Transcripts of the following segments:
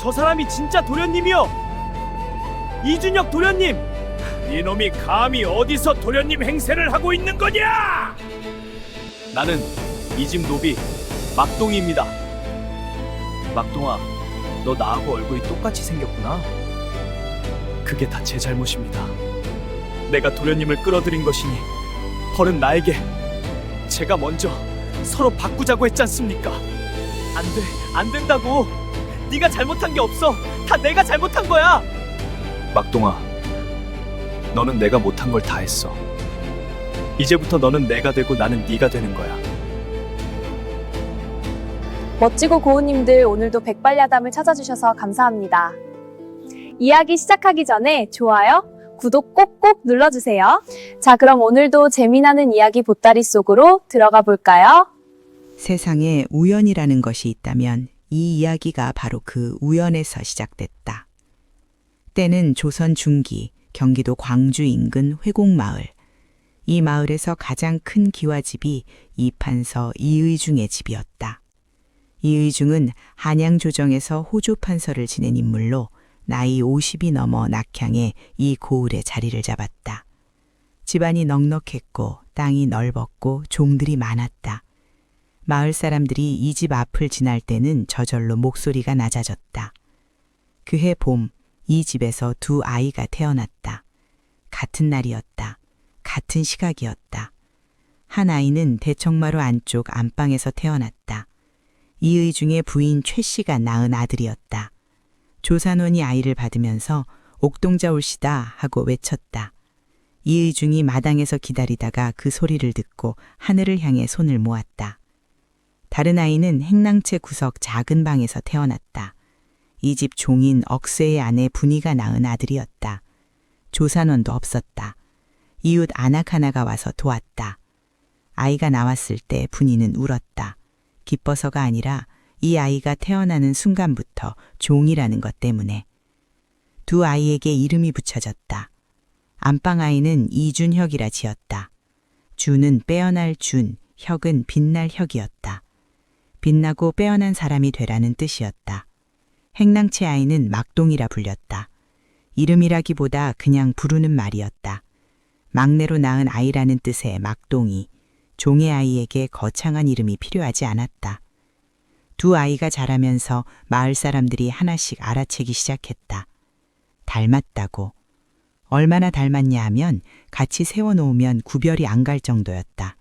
저 사람이 진짜 도련님이요. 이준혁 도련님. 이놈이 감히 어디서 도련님 행세를 하고 있는 거냐? 나는 이 집 노비 막동이입니다. 막동아, 너 나하고 얼굴이 똑같이 생겼구나. 그게 다 제 잘못입니다. 내가 도련님을 끌어들인 것이니 벌은 나에게. 제가 먼저 서로 바꾸자고 했지 않습니까? 안 돼, 안 된다고. 네가 잘못한 게 없어. 다 내가 잘못한 거야. 막동아, 너는 내가 못한 걸 다 했어. 이제부터 너는 내가 되고 나는 네가 되는 거야. 멋지고 고운님들 오늘도 백발야담을 찾아주셔서 감사합니다. 이야기 시작하기 전에 좋아요, 구독 꼭꼭 눌러주세요. 자, 그럼 오늘도 재미나는 이야기 보따리 속으로 들어가 볼까요? 세상에 우연이라는 것이 있다면 이 이야기가 바로 그 우연에서 시작됐다. 때는 조선 중기 경기도 광주 인근 회곡마을. 이 마을에서 가장 큰 기와집이 이판서 이의중의 집이었다. 이의중은 한양조정에서 호조판서를 지낸 인물로 나이 50이 넘어 낙향에 이 고을에 자리를 잡았다. 집안이 넉넉했고 땅이 넓었고 종들이 많았다. 마을 사람들이 이 집 앞을 지날 때는 저절로 목소리가 낮아졌다. 그해 봄, 이 집에서 두 아이가 태어났다. 같은 날이었다. 같은 시각이었다. 한 아이는 대청마루 안쪽 안방에서 태어났다. 이의중의 부인 최 씨가 낳은 아들이었다. 조산원이 아이를 받으면서 옥동자 올시다 하고 외쳤다. 이의중이 마당에서 기다리다가 그 소리를 듣고 하늘을 향해 손을 모았다. 다른 아이는 행랑채 구석 작은 방에서 태어났다. 이 집 종인 억세의 아내 분이가 낳은 아들이었다. 조산원도 없었다. 이웃 아낙 하나가 와서 도왔다. 아이가 나왔을 때 분이는 울었다. 기뻐서가 아니라 이 아이가 태어나는 순간부터 종이라는 것 때문에. 두 아이에게 이름이 붙여졌다. 안방 아이는 이준혁이라 지었다. 준은 빼어날 준, 혁은 빛날 혁이었다. 빛나고 빼어난 사람이 되라는 뜻이었다. 행랑채 아이는 막동이라 불렸다. 이름이라기보다 그냥 부르는 말이었다. 막내로 낳은 아이라는 뜻의 막동이, 종의 아이에게 거창한 이름이 필요하지 않았다. 두 아이가 자라면서 마을 사람들이 하나씩 알아채기 시작했다. 닮았다고. 얼마나 닮았냐 하면 같이 세워놓으면 구별이 안 갈 정도였다.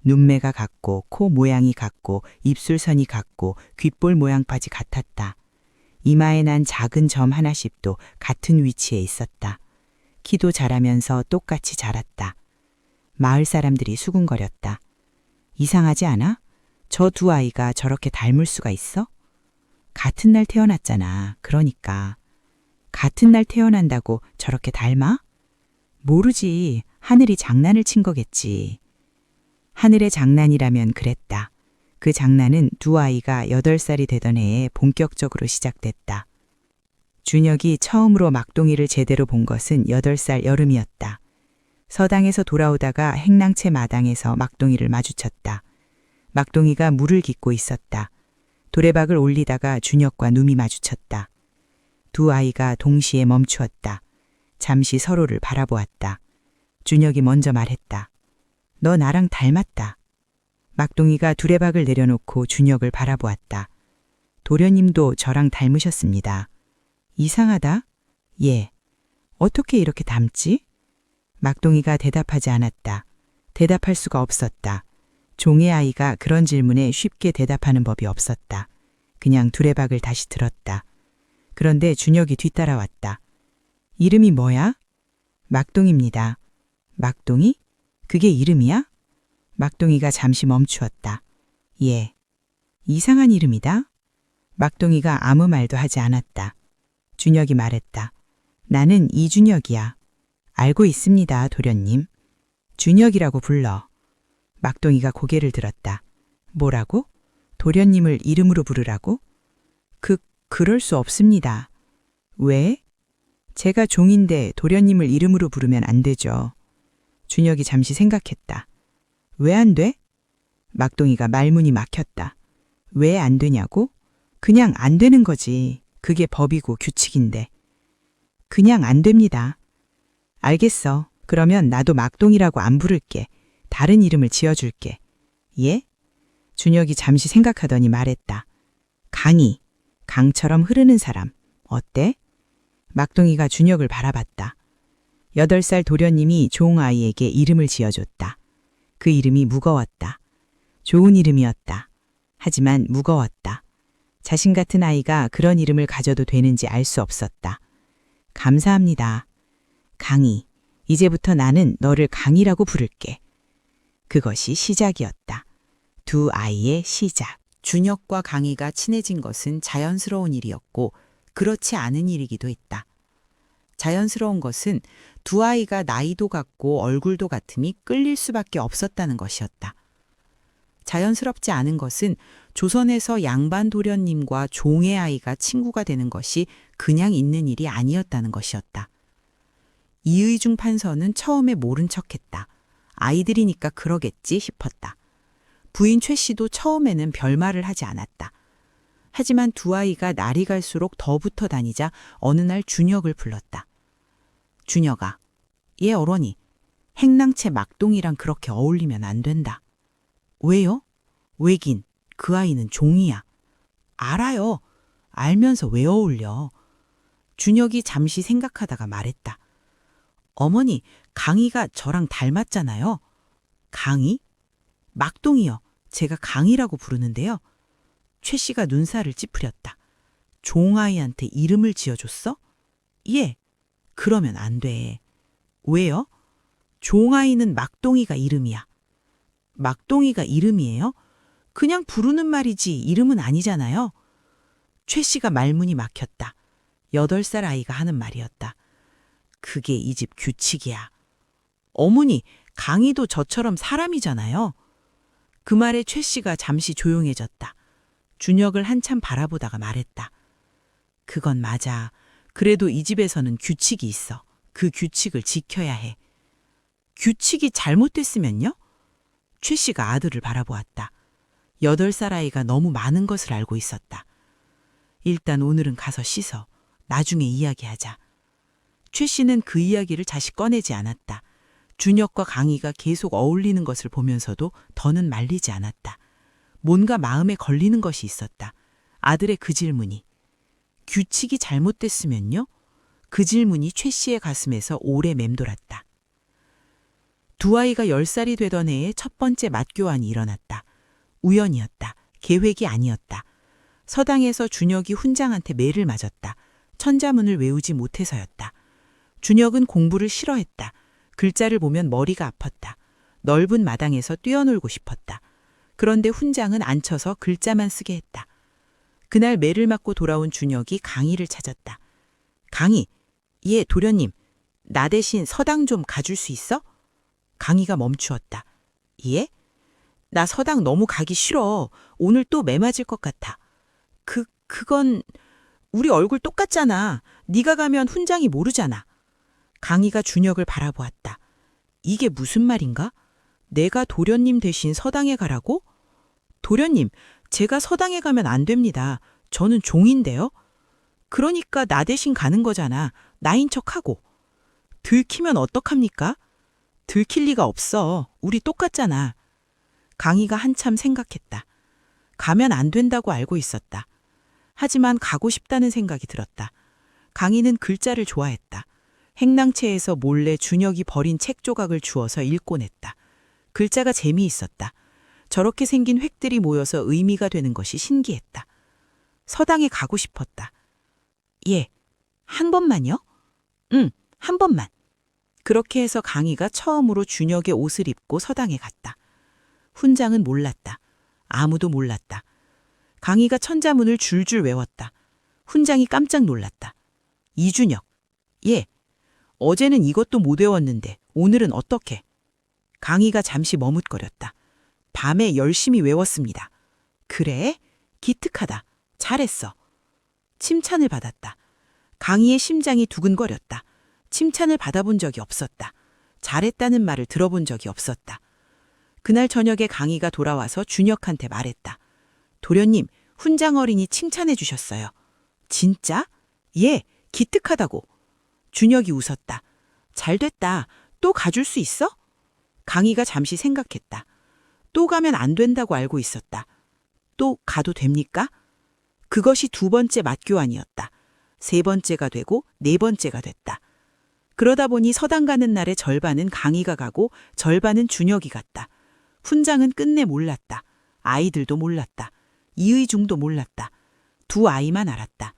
눈매가 같고 코 모양이 같고 입술선이 같고 귓볼 모양까지 같았다. 이마에 난 작은 점 하나씩도 같은 위치에 있었다. 키도 자라면서 똑같이 자랐다. 마을 사람들이 수군거렸다. 이상하지 않아? 저 두 아이가 저렇게 닮을 수가 있어? 같은 날 태어났잖아. 그러니까. 같은 날 태어난다고 저렇게 닮아? 모르지. 하늘이 장난을 친 거겠지. 하늘의 장난이라면 그랬다. 그 장난은 두 아이가 8살이 되던 해에 본격적으로 시작됐다. 준혁이 처음으로 막동이를 제대로 본 것은 8살 여름이었다. 서당에서 돌아오다가 행랑채 마당에서 막동이를 마주쳤다. 막동이가 물을 깃고 있었다. 도래박을 올리다가 준혁과 눈이 마주쳤다. 두 아이가 동시에 멈추었다. 잠시 서로를 바라보았다. 준혁이 먼저 말했다. 너 나랑 닮았다. 막동이가 두레박을 내려놓고 준혁을 바라보았다. 도련님도 저랑 닮으셨습니다. 이상하다? 예. 어떻게 이렇게 닮지? 막동이가 대답하지 않았다. 대답할 수가 없었다. 종의 아이가 그런 질문에 쉽게 대답하는 법이 없었다. 그냥 두레박을 다시 들었다. 그런데 준혁이 뒤따라왔다. 이름이 뭐야? 막동입니다. 막동이? 그게 이름이야? 막동이가 잠시 멈추었다. 예. 이상한 이름이다? 막동이가 아무 말도 하지 않았다. 준혁이 말했다. 나는 이준혁이야. 알고 있습니다, 도련님. 준혁이라고 불러. 막동이가 고개를 들었다. 뭐라고? 도련님을 이름으로 부르라고? 그럴 수 없습니다. 왜? 제가 종인데 도련님을 이름으로 부르면 안 되죠. 준혁이 잠시 생각했다. 왜 안 돼? 막동이가 말문이 막혔다. 왜 안 되냐고? 그냥 안 되는 거지. 그게 법이고 규칙인데. 그냥 안 됩니다. 알겠어. 그러면 나도 막동이라고 안 부를게. 다른 이름을 지어줄게. 예? 준혁이 잠시 생각하더니 말했다. 강이. 강처럼 흐르는 사람. 어때? 막동이가 준혁을 바라봤다. 8살 도련님이 종아이에게 이름을 지어줬다. 그 이름이 무거웠다. 좋은 이름이었다. 하지만 무거웠다. 자신 같은 아이가 그런 이름을 가져도 되는지 알 수 없었다. 감사합니다. 강이. 이제부터 나는 너를 강이라고 부를게. 그것이 시작이었다. 두 아이의 시작. 준혁과 강이가 친해진 것은 자연스러운 일이었고 그렇지 않은 일이기도 했다. 자연스러운 것은 두 아이가 나이도 같고 얼굴도 같음이 끌릴 수밖에 없었다는 것이었다. 자연스럽지 않은 것은 조선에서 양반 도련님과 종의 아이가 친구가 되는 것이 그냥 있는 일이 아니었다는 것이었다. 이의중 판서는 처음에 모른 척했다. 아이들이니까 그러겠지 싶었다. 부인 최 씨도 처음에는 별말을 하지 않았다. 하지만 두 아이가 날이 갈수록 더 붙어 다니자 어느 날 준혁을 불렀다. 준혁아, 얘 어머니, 행랑채 막동이랑 그렇게 어울리면 안 된다. 왜요? 왜긴, 그 아이는 종이야. 알아요. 알면서 왜 어울려? 준혁이 잠시 생각하다가 말했다. 어머니, 강이가 저랑 닮았잖아요. 강이? 막동이요. 제가 강이라고 부르는데요. 최 씨가 눈살을 찌푸렸다. 종아이한테 이름을 지어줬어? 예. 그러면 안 돼. 왜요? 종아이는 막동이가 이름이야. 막동이가 이름이에요? 그냥 부르는 말이지 이름은 아니잖아요. 최 씨가 말문이 막혔다. 8살 아이가 하는 말이었다. 그게 이 집 규칙이야. 어머니, 강이도 저처럼 사람이잖아요. 그 말에 최 씨가 잠시 조용해졌다. 준혁을 한참 바라보다가 말했다. 그건 맞아. 그래도 이 집에서는 규칙이 있어. 그 규칙을 지켜야 해. 규칙이 잘못됐으면요? 최 씨가 아들을 바라보았다. 8살 아이가 너무 많은 것을 알고 있었다. 일단 오늘은 가서 씻어. 나중에 이야기하자. 최 씨는 그 이야기를 다시 꺼내지 않았다. 준혁과 강희가 계속 어울리는 것을 보면서도 더는 말리지 않았다. 뭔가 마음에 걸리는 것이 있었다. 아들의 그 질문이. 규칙이 잘못됐으면요? 그 질문이 최 씨의 가슴에서 오래 맴돌았다. 두 아이가 10살이 되던 해에 첫 번째 맞교환이 일어났다. 우연이었다. 계획이 아니었다. 서당에서 준혁이 훈장한테 매를 맞았다. 천자문을 외우지 못해서였다. 준혁은 공부를 싫어했다. 글자를 보면 머리가 아팠다. 넓은 마당에서 뛰어놀고 싶었다. 그런데 훈장은 앉혀서 글자만 쓰게 했다. 그날 매를 맞고 돌아온 준혁이 강희를 찾았다. 강희, 예, 도련님, 나 대신 서당 좀 가줄 수 있어? 강희가 멈추었다. 예? 나 서당 너무 가기 싫어. 오늘 또 매 맞을 것 같아. 그건 우리 얼굴 똑같잖아. 네가 가면 훈장이 모르잖아. 강희가 준혁을 바라보았다. 이게 무슨 말인가? 내가 도련님 대신 서당에 가라고? 도련님, 제가 서당에 가면 안 됩니다. 저는 종인데요. 그러니까 나 대신 가는 거잖아. 나인 척하고. 들키면 어떡합니까? 들킬 리가 없어. 우리 똑같잖아. 강희가 한참 생각했다. 가면 안 된다고 알고 있었다. 하지만 가고 싶다는 생각이 들었다. 강희는 글자를 좋아했다. 행랑채에서 몰래 준혁이 버린 책 조각을 주워서 읽곤 했다. 글자가 재미있었다. 저렇게 생긴 획들이 모여서 의미가 되는 것이 신기했다. 서당에 가고 싶었다. 예, 한 번만요? 응, 한 번만. 그렇게 해서 강희가 처음으로 준혁의 옷을 입고 서당에 갔다. 훈장은 몰랐다. 아무도 몰랐다. 강희가 천자문을 줄줄 외웠다. 훈장이 깜짝 놀랐다. 이준혁, 예, 어제는 이것도 못 외웠는데 오늘은 어떻게? 강희가 잠시 머뭇거렸다. 밤에 열심히 외웠습니다. 그래? 기특하다. 잘했어. 칭찬을 받았다. 강희의 심장이 두근거렸다. 칭찬을 받아본 적이 없었다. 잘했다는 말을 들어본 적이 없었다. 그날 저녁에 강희가 돌아와서 준혁한테 말했다. 도련님, 훈장 어린이 칭찬해 주셨어요. 진짜? 예, 기특하다고. 준혁이 웃었다. 잘 됐다. 또 가줄 수 있어? 강희가 잠시 생각했다. 또 가면 안 된다고 알고 있었다. 또 가도 됩니까? 그것이 두 번째 맞교환이었다. 세 번째가 되고 네 번째가 됐다. 그러다 보니 서당 가는 날의 절반은 강희가 가고 절반은 준혁이 갔다. 훈장은 끝내 몰랐다. 아이들도 몰랐다. 이의중도 몰랐다. 두 아이만 알았다.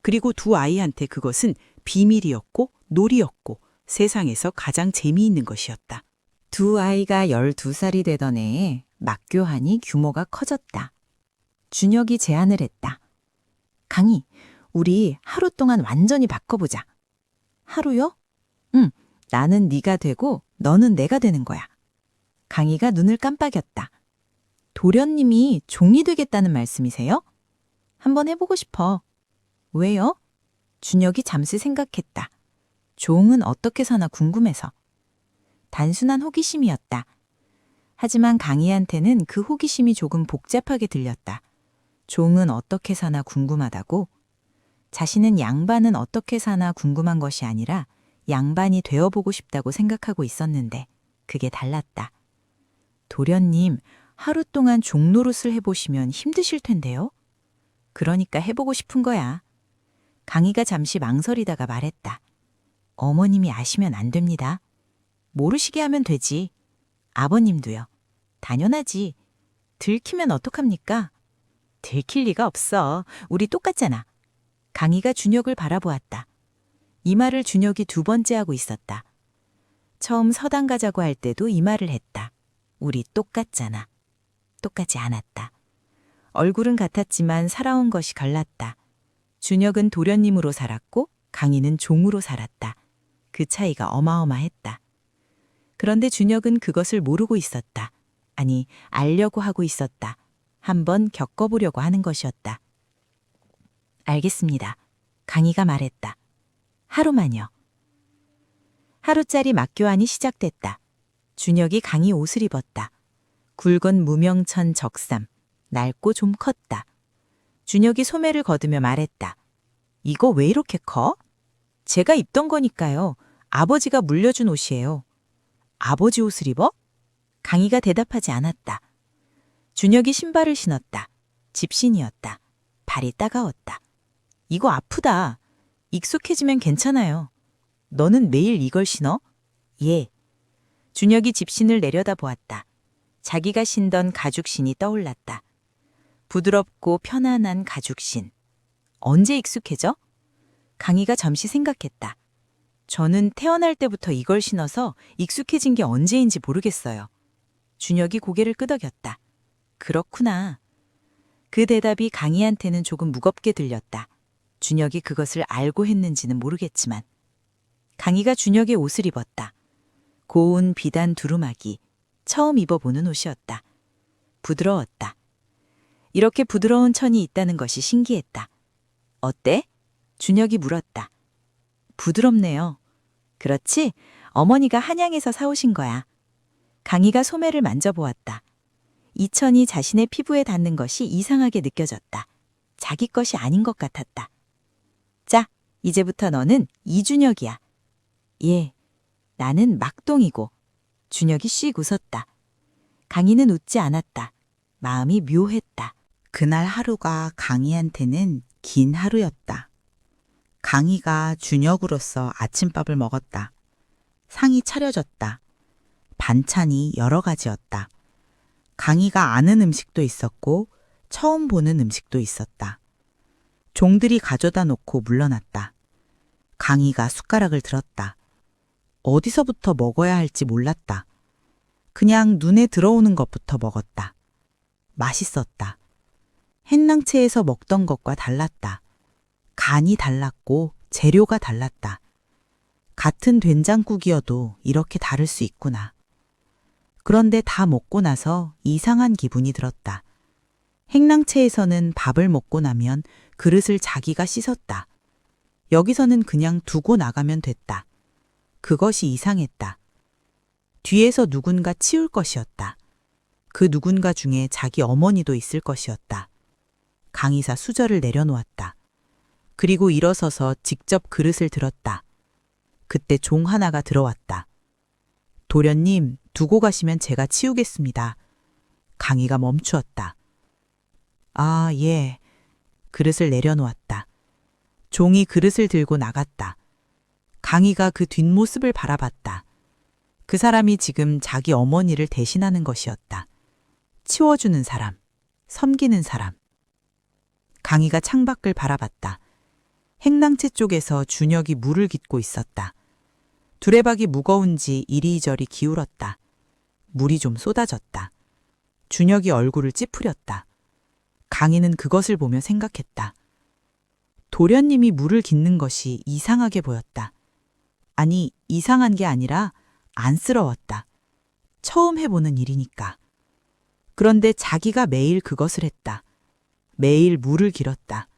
그리고 두 아이한테 그것은 비밀이었고 놀이였고 세상에서 가장 재미있는 것이었다. 두 아이가 12살이 되던 해에 막교환이 규모가 커졌다. 준혁이 제안을 했다. 강희, 우리 하루 동안 완전히 바꿔보자. 하루요? 응, 나는 네가 되고 너는 내가 되는 거야. 강희가 눈을 깜빡였다. 도련님이 종이 되겠다는 말씀이세요? 한번 해보고 싶어. 왜요? 준혁이 잠시 생각했다. 종은 어떻게 사나 궁금해서. 단순한 호기심이었다. 하지만 강희한테는 그 호기심이 조금 복잡하게 들렸다. 종은 어떻게 사나 궁금하다고? 자신은 양반은 어떻게 사나 궁금한 것이 아니라 양반이 되어보고 싶다고 생각하고 있었는데 그게 달랐다. 도련님, 하루 동안 종노릇을 해보시면 힘드실 텐데요? 그러니까 해보고 싶은 거야. 강희가 잠시 망설이다가 말했다. 어머님이 아시면 안 됩니다. 모르시게 하면 되지. 아버님도요. 당연하지. 들키면 어떡합니까? 들킬 리가 없어. 우리 똑같잖아. 강희가 준혁을 바라보았다. 이 말을 준혁이 두 번째 하고 있었다. 처음 서당 가자고 할 때도 이 말을 했다. 우리 똑같잖아. 똑같지 않았다. 얼굴은 같았지만 살아온 것이 갈랐다. 준혁은 도련님으로 살았고 강희는 종으로 살았다. 그 차이가 어마어마했다. 그런데 준혁은 그것을 모르고 있었다. 아니, 알려고 하고 있었다. 한번 겪어보려고 하는 것이었다. 알겠습니다. 강희가 말했다. 하루만요. 하루짜리 막교환이 시작됐다. 준혁이 강희 옷을 입었다. 굵은 무명천 적삼, 낡고 좀 컸다. 준혁이 소매를 거두며 말했다. 이거 왜 이렇게 커? 제가 입던 거니까요. 아버지가 물려준 옷이에요. 아버지 옷을 입어? 강희가 대답하지 않았다. 준혁이 신발을 신었다. 집신이었다. 발이 따가웠다. 이거 아프다. 익숙해지면 괜찮아요. 너는 매일 이걸 신어? 예. 준혁이 집신을 내려다보았다. 자기가 신던 가죽신이 떠올랐다. 부드럽고 편안한 가죽신. 언제 익숙해져? 강희가 잠시 생각했다. 저는 태어날 때부터 이걸 신어서 익숙해진 게 언제인지 모르겠어요. 준혁이 고개를 끄덕였다. 그렇구나. 그 대답이 강희한테는 조금 무겁게 들렸다. 준혁이 그것을 알고 했는지는 모르겠지만. 강희가 준혁의 옷을 입었다. 고운 비단 두루마기. 처음 입어보는 옷이었다. 부드러웠다. 이렇게 부드러운 천이 있다는 것이 신기했다. 어때? 준혁이 물었다. 부드럽네요. 그렇지? 어머니가 한양에서 사오신 거야. 강희가 소매를 만져보았다. 이 천이 자신의 피부에 닿는 것이 이상하게 느껴졌다. 자기 것이 아닌 것 같았다. 자, 이제부터 너는 이준혁이야. 예, 나는 막동이고. 준혁이 씩 웃었다. 강희는 웃지 않았다. 마음이 묘했다. 그날 하루가 강희한테는 긴 하루였다. 강희가 준혁으로서 아침밥을 먹었다. 상이 차려졌다. 반찬이 여러 가지였다. 강희가 아는 음식도 있었고 처음 보는 음식도 있었다. 종들이 가져다 놓고 물러났다. 강희가 숟가락을 들었다. 어디서부터 먹어야 할지 몰랐다. 그냥 눈에 들어오는 것부터 먹었다. 맛있었다. 햇낭채에서 먹던 것과 달랐다. 간이 달랐고 재료가 달랐다. 같은 된장국이어도 이렇게 다를 수 있구나. 그런데 다 먹고 나서 이상한 기분이 들었다. 햇낭채에서는 밥을 먹고 나면 그릇을 자기가 씻었다. 여기서는 그냥 두고 나가면 됐다. 그것이 이상했다. 뒤에서 누군가 치울 것이었다. 그 누군가 중에 자기 어머니도 있을 것이었다. 강의사 수저를 내려놓았다. 그리고 일어서서 직접 그릇을 들었다. 그때 종 하나가 들어왔다. 도련님, 두고 가시면 제가 치우겠습니다. 강희가 멈추었다. 아, 예. 그릇을 내려놓았다. 종이 그릇을 들고 나갔다. 강희가 그 뒷모습을 바라봤다. 그 사람이 지금 자기 어머니를 대신하는 것이었다. 치워주는 사람, 섬기는 사람. 강희가 창밖을 바라봤다. 행랑채 쪽에서 준혁이 물을 깃고 있었다. 두레박이 무거운지 이리저리 기울었다. 물이 좀 쏟아졌다. 준혁이 얼굴을 찌푸렸다. 강희는 그것을 보며 생각했다. 도련님이 물을 깃는 것이 이상하게 보였다. 아니, 이상한 게 아니라 안쓰러웠다. 처음 해보는 일이니까. 그런데 자기가 매일 그것을 했다. 매일 물을 길었다.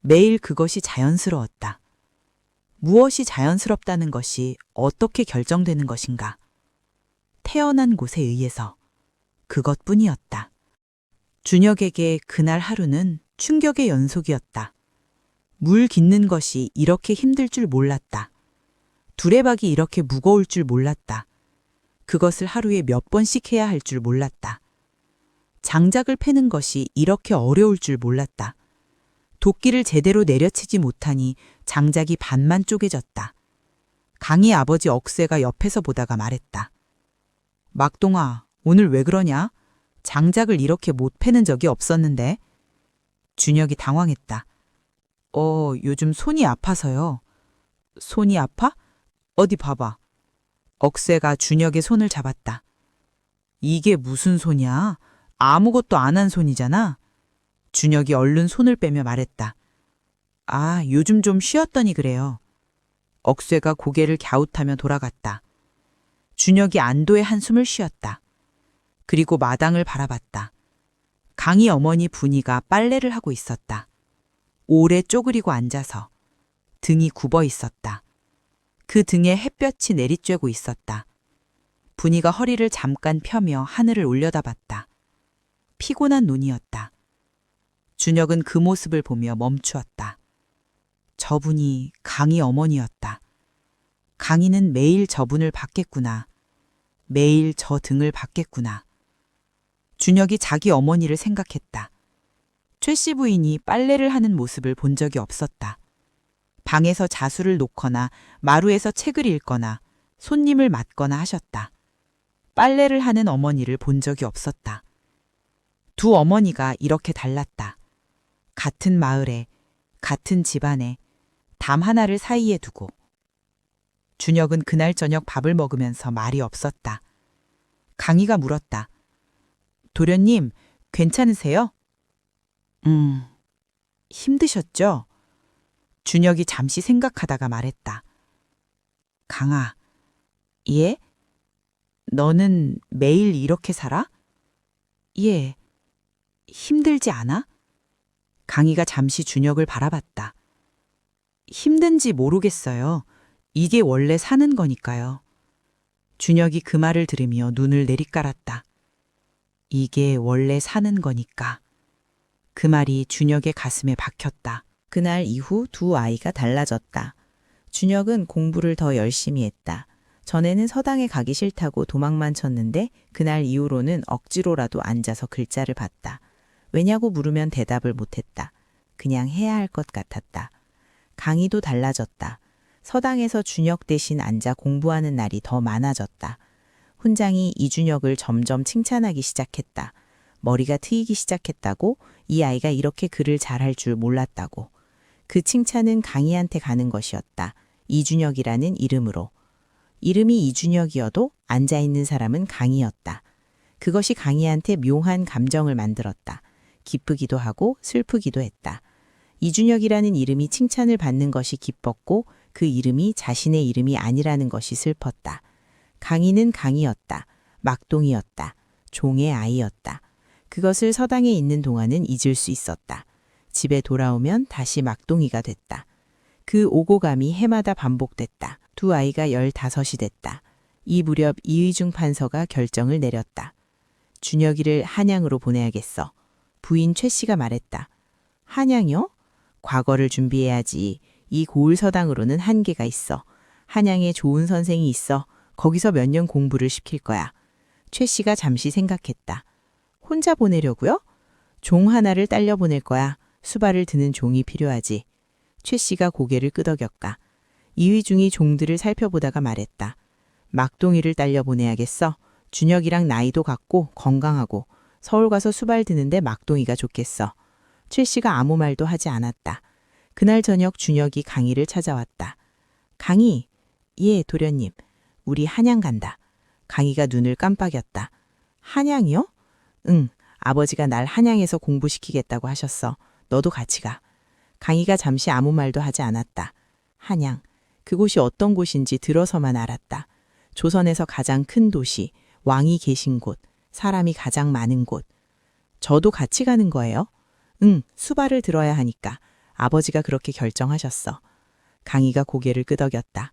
매일 그것이 자연스러웠다. 무엇이 자연스럽다는 것이 어떻게 결정되는 것인가? 태어난 곳에 의해서 그것뿐이었다. 준혁에게 그날 하루는 충격의 연속이었다. 물 깃는 것이 이렇게 힘들 줄 몰랐다. 두레박이 이렇게 무거울 줄 몰랐다. 그것을 하루에 몇 번씩 해야 할 줄 몰랐다. 장작을 패는 것이 이렇게 어려울 줄 몰랐다. 도끼를 제대로 내려치지 못하니 장작이 반만 쪼개졌다. 강희 아버지 억새가 옆에서 보다가 말했다. 막동아, 오늘 왜 그러냐? 장작을 이렇게 못 패는 적이 없었는데. 준혁이 당황했다. 요즘 손이 아파서요. 손이 아파? 어디 봐봐. 억새가 준혁의 손을 잡았다. 이게 무슨 손이야? 아무것도 안 한 손이잖아. 준혁이 얼른 손을 빼며 말했다. 아, 요즘 좀 쉬었더니 그래요. 억새가 고개를 갸웃하며 돌아갔다. 준혁이 안도의 한숨을 쉬었다. 그리고 마당을 바라봤다. 강희 어머니 분이가 빨래를 하고 있었다. 오래 쪼그리고 앉아서 등이 굽어 있었다. 그 등에 햇볕이 내리쬐고 있었다. 분이가 허리를 잠깐 펴며 하늘을 올려다봤다. 피곤한 눈이었다. 준혁은 그 모습을 보며 멈추었다. 저분이 강희 어머니였다. 강희는 매일 저분을 봤겠구나. 매일 저 등을 봤겠구나. 준혁이 자기 어머니를 생각했다. 최 씨 부인이 빨래를 하는 모습을 본 적이 없었다. 방에서 자수를 놓거나 마루에서 책을 읽거나 손님을 맡거나 하셨다. 빨래를 하는 어머니를 본 적이 없었다. 두 어머니가 이렇게 달랐다. 같은 마을에, 같은 집안에 담 하나를 사이에 두고. 준혁은 그날 저녁 밥을 먹으면서 말이 없었다. 강희가 물었다. 도련님, 괜찮으세요? 힘드셨죠? 준혁이 잠시 생각하다가 말했다. 강아, 예? 너는 매일 이렇게 살아? 예. 힘들지 않아? 강희가 잠시 준혁을 바라봤다. 힘든지 모르겠어요. 이게 원래 사는 거니까요. 준혁이 그 말을 들으며 눈을 내리깔았다. 이게 원래 사는 거니까. 그 말이 준혁의 가슴에 박혔다. 그날 이후 두 아이가 달라졌다. 준혁은 공부를 더 열심히 했다. 전에는 서당에 가기 싫다고 도망만 쳤는데 그날 이후로는 억지로라도 앉아서 글자를 봤다. 왜냐고 물으면 대답을 못했다. 그냥 해야 할 것 같았다. 강희도 달라졌다. 서당에서 준혁 대신 앉아 공부하는 날이 더 많아졌다. 훈장이 이준혁을 점점 칭찬하기 시작했다. 머리가 트이기 시작했다고, 이 아이가 이렇게 글을 잘할 줄 몰랐다고. 그 칭찬은 강희한테 가는 것이었다. 이준혁이라는 이름으로. 이름이 이준혁이어도 앉아있는 사람은 강희였다. 그것이 강희한테 묘한 감정을 만들었다. 기쁘기도 하고 슬프기도 했다. 이준혁이라는 이름이 칭찬을 받는 것이 기뻤고 그 이름이 자신의 이름이 아니라는 것이 슬펐다. 강희는 강희였다. 막동이었다. 종의 아이였다. 그것을 서당에 있는 동안은 잊을 수 있었다. 집에 돌아오면 다시 막동이가 됐다. 그 오고감이 해마다 반복됐다. 두 아이가 15이 됐다. 이 무렵 이의중 판서가 결정을 내렸다. 준혁이를 한양으로 보내야겠어. 부인 최 씨가 말했다. 한양이요? 과거를 준비해야지. 이 고을서당으로는 한계가 있어. 한양에 좋은 선생이 있어. 거기서 몇 년 공부를 시킬 거야. 최 씨가 잠시 생각했다. 혼자 보내려고요? 종 하나를 딸려 보낼 거야. 수발을 드는 종이 필요하지. 최 씨가 고개를 끄덕였다. 이휘중이 종들을 살펴보다가 말했다. 막동이를 딸려 보내야겠어. 준혁이랑 나이도 같고 건강하고 서울 가서 수발 드는데 막동이가 좋겠어. 최 씨가 아무 말도 하지 않았다. 그날 저녁 준혁이 강희를 찾아왔다. 강희, 예, 도련님. 우리 한양 간다. 강희가 눈을 깜빡였다. 한양이요? 응, 아버지가 날 한양에서 공부시키겠다고 하셨어. 너도 같이 가. 강희가 잠시 아무 말도 하지 않았다. 한양, 그곳이 어떤 곳인지 들어서만 알았다. 조선에서 가장 큰 도시, 왕이 계신 곳, 사람이 가장 많은 곳. 저도 같이 가는 거예요? 응, 수발을 들어야 하니까. 아버지가 그렇게 결정하셨어. 강희가 고개를 끄덕였다.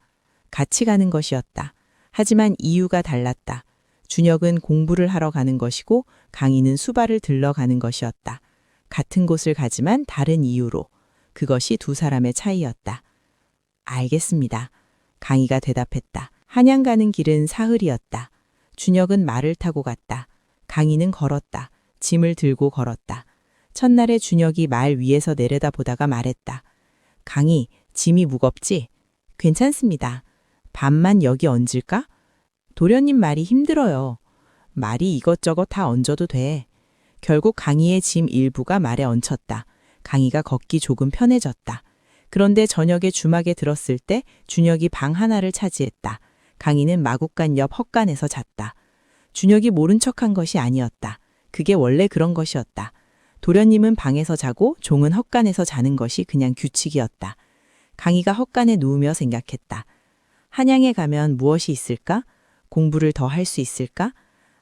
같이 가는 것이었다. 하지만 이유가 달랐다. 준혁은 공부를 하러 가는 것이고 강희는 수발을 들러 가는 것이었다. 같은 곳을 가지만 다른 이유로. 그것이 두 사람의 차이였다. 알겠습니다. 강희가 대답했다. 한양 가는 길은 사흘이었다. 준혁은 말을 타고 갔다. 강희는 걸었다. 짐을 들고 걸었다. 첫날에 준혁이 말 위에서 내려다 보다가 말했다. 강희, 짐이 무겁지? 괜찮습니다. 밤만 여기 얹을까? 도련님 말이 힘들어요. 말이 이것저것 다 얹어도 돼. 결국 강희의 짐 일부가 말에 얹혔다. 강희가 걷기 조금 편해졌다. 그런데 저녁에 주막에 들었을 때 준혁이 방 하나를 차지했다. 강희는 마국간 옆 헛간에서 잤다. 준혁이 모른 척한 것이 아니었다. 그게 원래 그런 것이었다. 도련님은 방에서 자고 종은 헛간에서 자는 것이 그냥 규칙이었다. 강희가 헛간에 누우며 생각했다. 한양에 가면 무엇이 있을까? 공부를 더 할 수 있을까?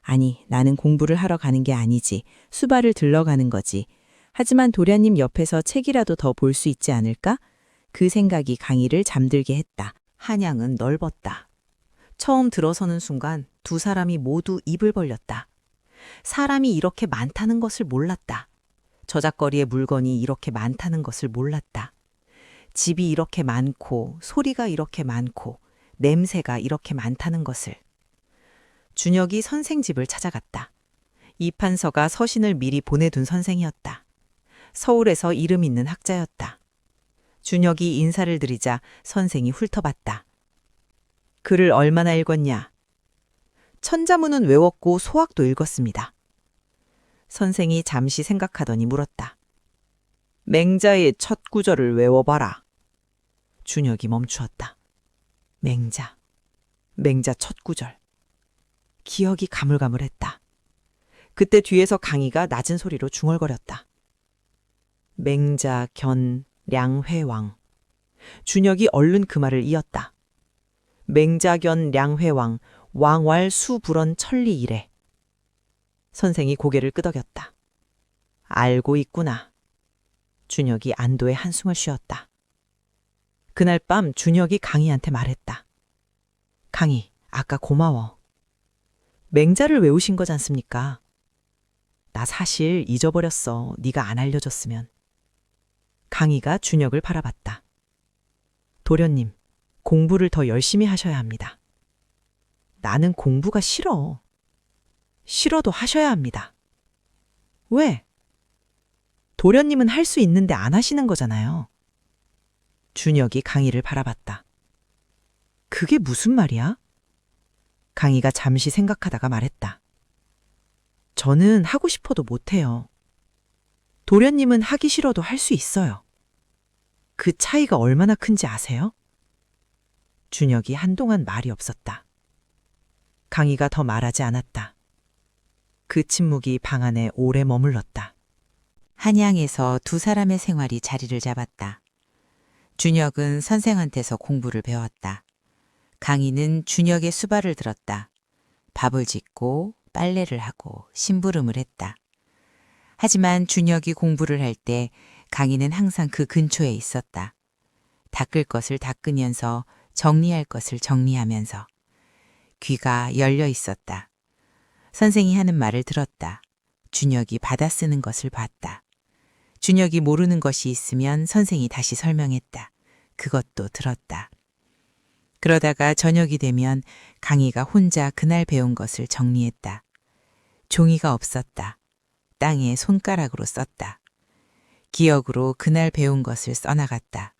아니, 나는 공부를 하러 가는 게 아니지. 수발을 들러 가는 거지. 하지만 도련님 옆에서 책이라도 더 볼 수 있지 않을까? 그 생각이 강희를 잠들게 했다. 한양은 넓었다. 처음 들어서는 순간 두 사람이 모두 입을 벌렸다. 사람이 이렇게 많다는 것을 몰랐다. 저작거리에 물건이 이렇게 많다는 것을 몰랐다. 집이 이렇게 많고 소리가 이렇게 많고 냄새가 이렇게 많다는 것을. 준혁이 선생 집을 찾아갔다. 이판서가 서신을 미리 보내둔 선생이었다. 서울에서 이름 있는 학자였다. 준혁이 인사를 드리자 선생이 훑어봤다. 글을 얼마나 읽었냐? 천자문은 외웠고 소학도 읽었습니다. 선생이 잠시 생각하더니 물었다. 맹자의 첫 구절을 외워봐라. 준혁이 멈추었다. 맹자 첫 구절. 기억이 가물가물했다. 그때 뒤에서 강희가 낮은 소리로 중얼거렸다. 맹자 견 량회왕. 준혁이 얼른 그 말을 이었다. 맹자견 량회왕 왕왈 수불언 천리 이래. 선생이 고개를 끄덕였다. 알고 있구나. 준혁이 안도의 한숨을 쉬었다. 그날 밤 준혁이 강희한테 말했다. 강희, 아까 고마워. 맹자를 외우신 거지 않습니까? 나 사실 잊어버렸어. 네가 안 알려줬으면. 강희가 준혁을 바라봤다. 도련님, 공부를 더 열심히 하셔야 합니다. 나는 공부가 싫어. 싫어도 하셔야 합니다. 왜? 도련님은 할 수 있는데 안 하시는 거잖아요. 준혁이 강희를 바라봤다. 그게 무슨 말이야? 강희가 잠시 생각하다가 말했다. 저는 하고 싶어도 못해요. 도련님은 하기 싫어도 할 수 있어요. 그 차이가 얼마나 큰지 아세요? 준혁이 한동안 말이 없었다. 강희가 더 말하지 않았다. 그 침묵이 방 안에 오래 머물렀다. 한양에서 두 사람의 생활이 자리를 잡았다. 준혁은 선생한테서 공부를 배웠다. 강희는 준혁의 수발을 들었다. 밥을 짓고 빨래를 하고 심부름을 했다. 하지만 준혁이 공부를 할 때 강희는 항상 그 근처에 있었다. 닦을 것을 닦으면서 정리할 것을 정리하면서 귀가 열려 있었다. 선생이 하는 말을 들었다. 준혁이 받아쓰는 것을 봤다. 준혁이 모르는 것이 있으면 선생이 다시 설명했다. 그것도 들었다. 그러다가 저녁이 되면 강희가 혼자 그날 배운 것을 정리했다. 종이가 없었다. 땅에 손가락으로 썼다. 기억으로 그날 배운 것을 써나갔다.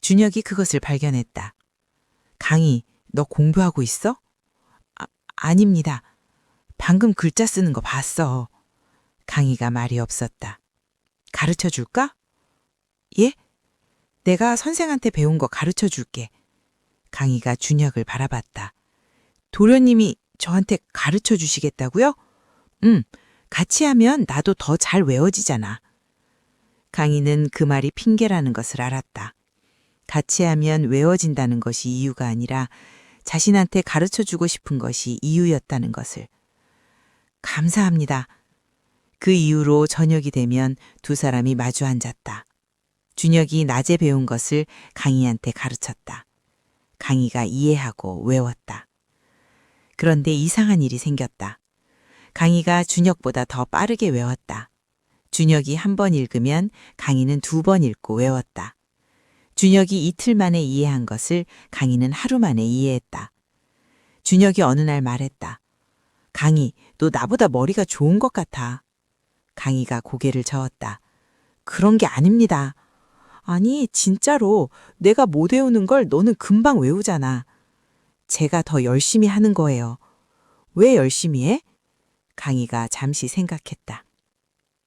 준혁이 그것을 발견했다. 강희, 너 공부하고 있어? 아닙니다. 방금 글자 쓰는 거 봤어. 강희가 말이 없었다. 가르쳐 줄까? 예? 내가 선생한테 배운 거 가르쳐 줄게. 강희가 준혁을 바라봤다. 도련님이 저한테 가르쳐 주시겠다고요? 같이 하면 나도 더 잘 외워지잖아. 강희는 그 말이 핑계라는 것을 알았다. 같이 하면 외워진다는 것이 이유가 아니라 자신한테 가르쳐 주고 싶은 것이 이유였다는 것을. 감사합니다. 그 이후로 저녁이 되면 두 사람이 마주 앉았다. 준혁이 낮에 배운 것을 강희한테 가르쳤다. 강희가 이해하고 외웠다. 그런데 이상한 일이 생겼다. 강희가 준혁보다 더 빠르게 외웠다. 준혁이 한 번 읽으면 강희는 2번 읽고 외웠다. 준혁이 이틀 만에 이해한 것을 강희는 하루 만에 이해했다. 준혁이 어느 날 말했다. 강희, 너 나보다 머리가 좋은 것 같아. 강희가 고개를 저었다. 그런 게 아닙니다. 아니, 진짜로 내가 못 외우는 걸 너는 금방 외우잖아. 제가 더 열심히 하는 거예요. 왜 열심히 해? 강희가 잠시 생각했다.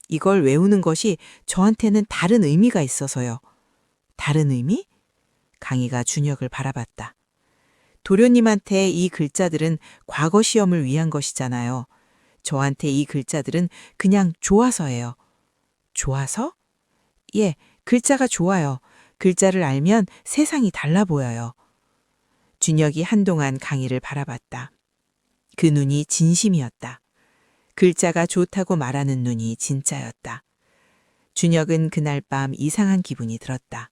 이걸 외우는 것이 저한테는 다른 의미가 있어서요. 다른 의미? 강희가 준혁을 바라봤다. 도련님한테 이 글자들은 과거 시험을 위한 것이잖아요. 저한테 이 글자들은 그냥 좋아서예요. 좋아서? 예, 글자가 좋아요. 글자를 알면 세상이 달라 보여요. 준혁이 한동안 강희를 바라봤다. 그 눈이 진심이었다. 글자가 좋다고 말하는 눈이 진짜였다. 준혁은 그날 밤 이상한 기분이 들었다.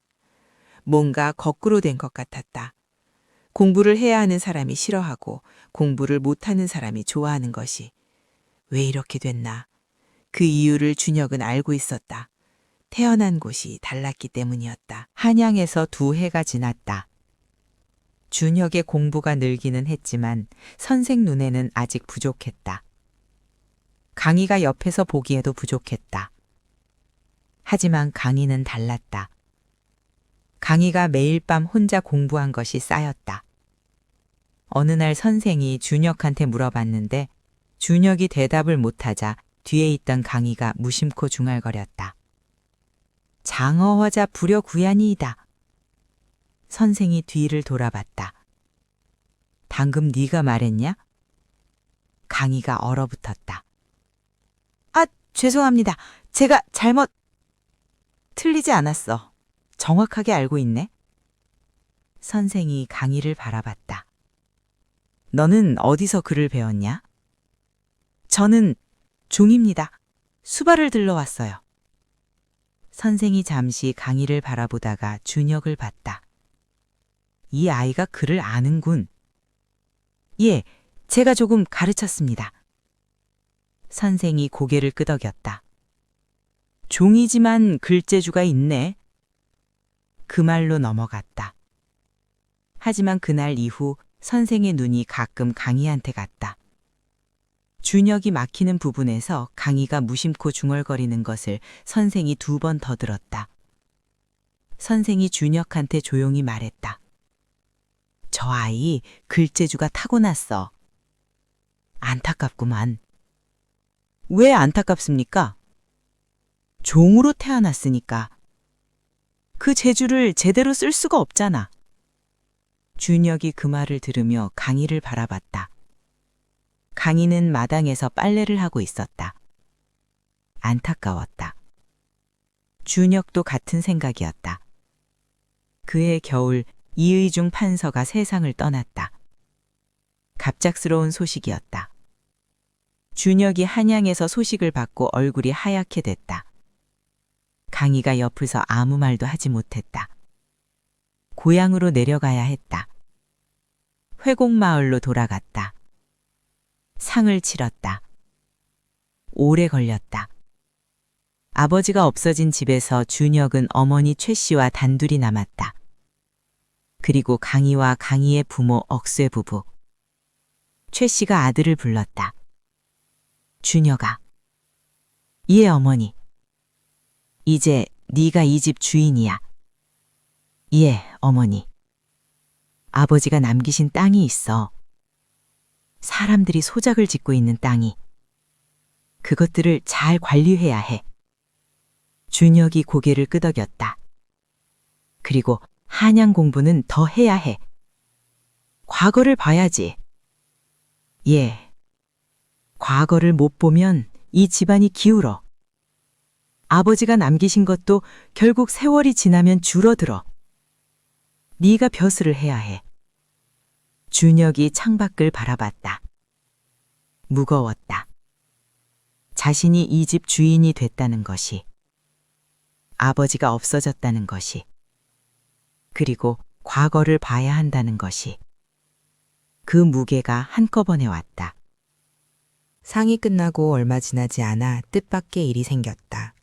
뭔가 거꾸로 된 것 같았다. 공부를 해야 하는 사람이 싫어하고 공부를 못하는 사람이 좋아하는 것이. 왜 이렇게 됐나? 그 이유를 준혁은 알고 있었다. 태어난 곳이 달랐기 때문이었다. 한양에서 2해가 지났다. 준혁의 공부가 늘기는 했지만 선생 눈에는 아직 부족했다. 강희가 옆에서 보기에도 부족했다. 하지만 강희는 달랐다. 강희가 매일 밤 혼자 공부한 것이 쌓였다. 어느 날 선생이 준혁한테 물어봤는데 준혁이 대답을 못하자 뒤에 있던 강희가 무심코 중얼거렸다. 장어허자 불여구야니이다. 선생이 뒤를 돌아봤다. 방금 네가 말했냐? 강희가 얼어붙었다. 아, 죄송합니다. 제가 잘못... 틀리지 않았어. 정확하게 알고 있네. 선생이 강희를 바라봤다. 너는 어디서 글을 배웠냐? 저는 종입니다. 수발을 들러왔어요. 선생이 잠시 강희를 바라보다가 준혁을 봤다. 이 아이가 글을 아는군. 예, 제가 조금 가르쳤습니다. 선생이 고개를 끄덕였다. 종이지만 글재주가 있네. 그 말로 넘어갔다. 하지만 그날 이후 선생의 눈이 가끔 강희한테 갔다. 준혁이 막히는 부분에서 강희가 무심코 중얼거리는 것을 선생이 2번 더 들었다. 선생이 준혁한테 조용히 말했다. 저 아이 글재주가 타고났어. 안타깝구만. 왜 안타깝습니까? 종으로 태어났으니까. 그 재주를 제대로 쓸 수가 없잖아. 준혁이 그 말을 들으며 강희를 바라봤다. 강희는 마당에서 빨래를 하고 있었다. 안타까웠다. 준혁도 같은 생각이었다. 그해 겨울 이의중 판서가 세상을 떠났다. 갑작스러운 소식이었다. 준혁이 한양에서 소식을 받고 얼굴이 하얗게 됐다. 강희가 옆에서 아무 말도 하지 못했다. 고향으로 내려가야 했다. 회곡마을로 돌아갔다. 상을 치렀다. 오래 걸렸다. 아버지가 없어진 집에서 준혁은 어머니 최 씨와 단둘이 남았다. 그리고 강희와 강희의 부모 억쇠 부부. 최 씨가 아들을 불렀다. 준혁아. 예, 어머니. 이제 네가 이 집 주인이야. 예, 어머니. 아버지가 남기신 땅이 있어. 사람들이 소작을 짓고 있는 땅이. 그것들을 잘 관리해야 해. 준혁이 고개를 끄덕였다. 그리고 한양 공부는 더 해야 해. 과거를 봐야지. 예. 과거를 못 보면 이 집안이 기울어. 아버지가 남기신 것도 결국 세월이 지나면 줄어들어. 네가 벼슬을 해야 해. 준혁이 창밖을 바라봤다. 무거웠다. 자신이 이 집 주인이 됐다는 것이, 아버지가 없어졌다는 것이, 그리고 과거를 봐야 한다는 것이, 그 무게가 한꺼번에 왔다. 상이 끝나고 얼마 지나지 않아 뜻밖의 일이 생겼다.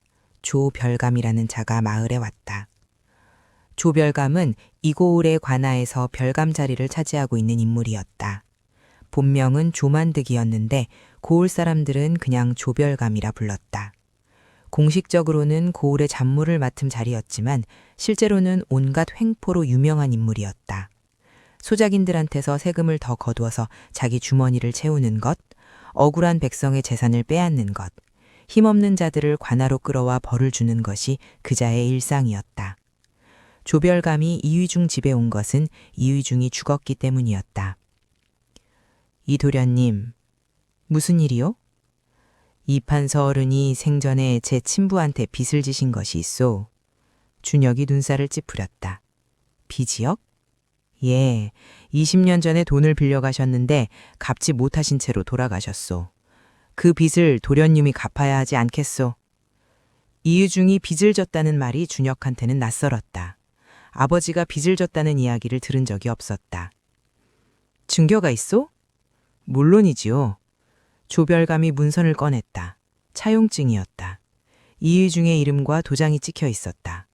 조별감이라는 자가 마을에 왔다. 조별감은 이고을의 관아에서 별감 자리를 차지하고 있는 인물이었다. 본명은 조만득이었는데 고을 사람들은 그냥 조별감이라 불렀다. 공식적으로는 고을의 잡무를 맡은 자리였지만 실제로는 온갖 횡포로 유명한 인물이었다. 소작인들한테서 세금을 더 거두어서 자기 주머니를 채우는 것, 억울한 백성의 재산을 빼앗는 것, 힘없는 자들을 관아로 끌어와 벌을 주는 것이 그자의 일상이었다. 조별감이 이휘중 집에 온 것은 이휘중이 죽었기 때문이었다. 이도련님, 무슨 일이요? 이판서 어른이 생전에 제 친부한테 빚을 지신 것이 있소. 준혁이 눈살을 찌푸렸다. 빚이요? 예, 20년 전에 돈을 빌려가셨는데 갚지 못하신 채로 돌아가셨소. 그 빚을 도련님이 갚아야 하지 않겠소. 이유중이 빚을 졌다는 말이 준혁한테는 낯설었다. 아버지가 빚을 졌다는 이야기를 들은 적이 없었다. 증거가 있소? 물론이지요. 조별감이 문선을 꺼냈다. 차용증이었다. 이유중의 이름과 도장이 찍혀 있었다.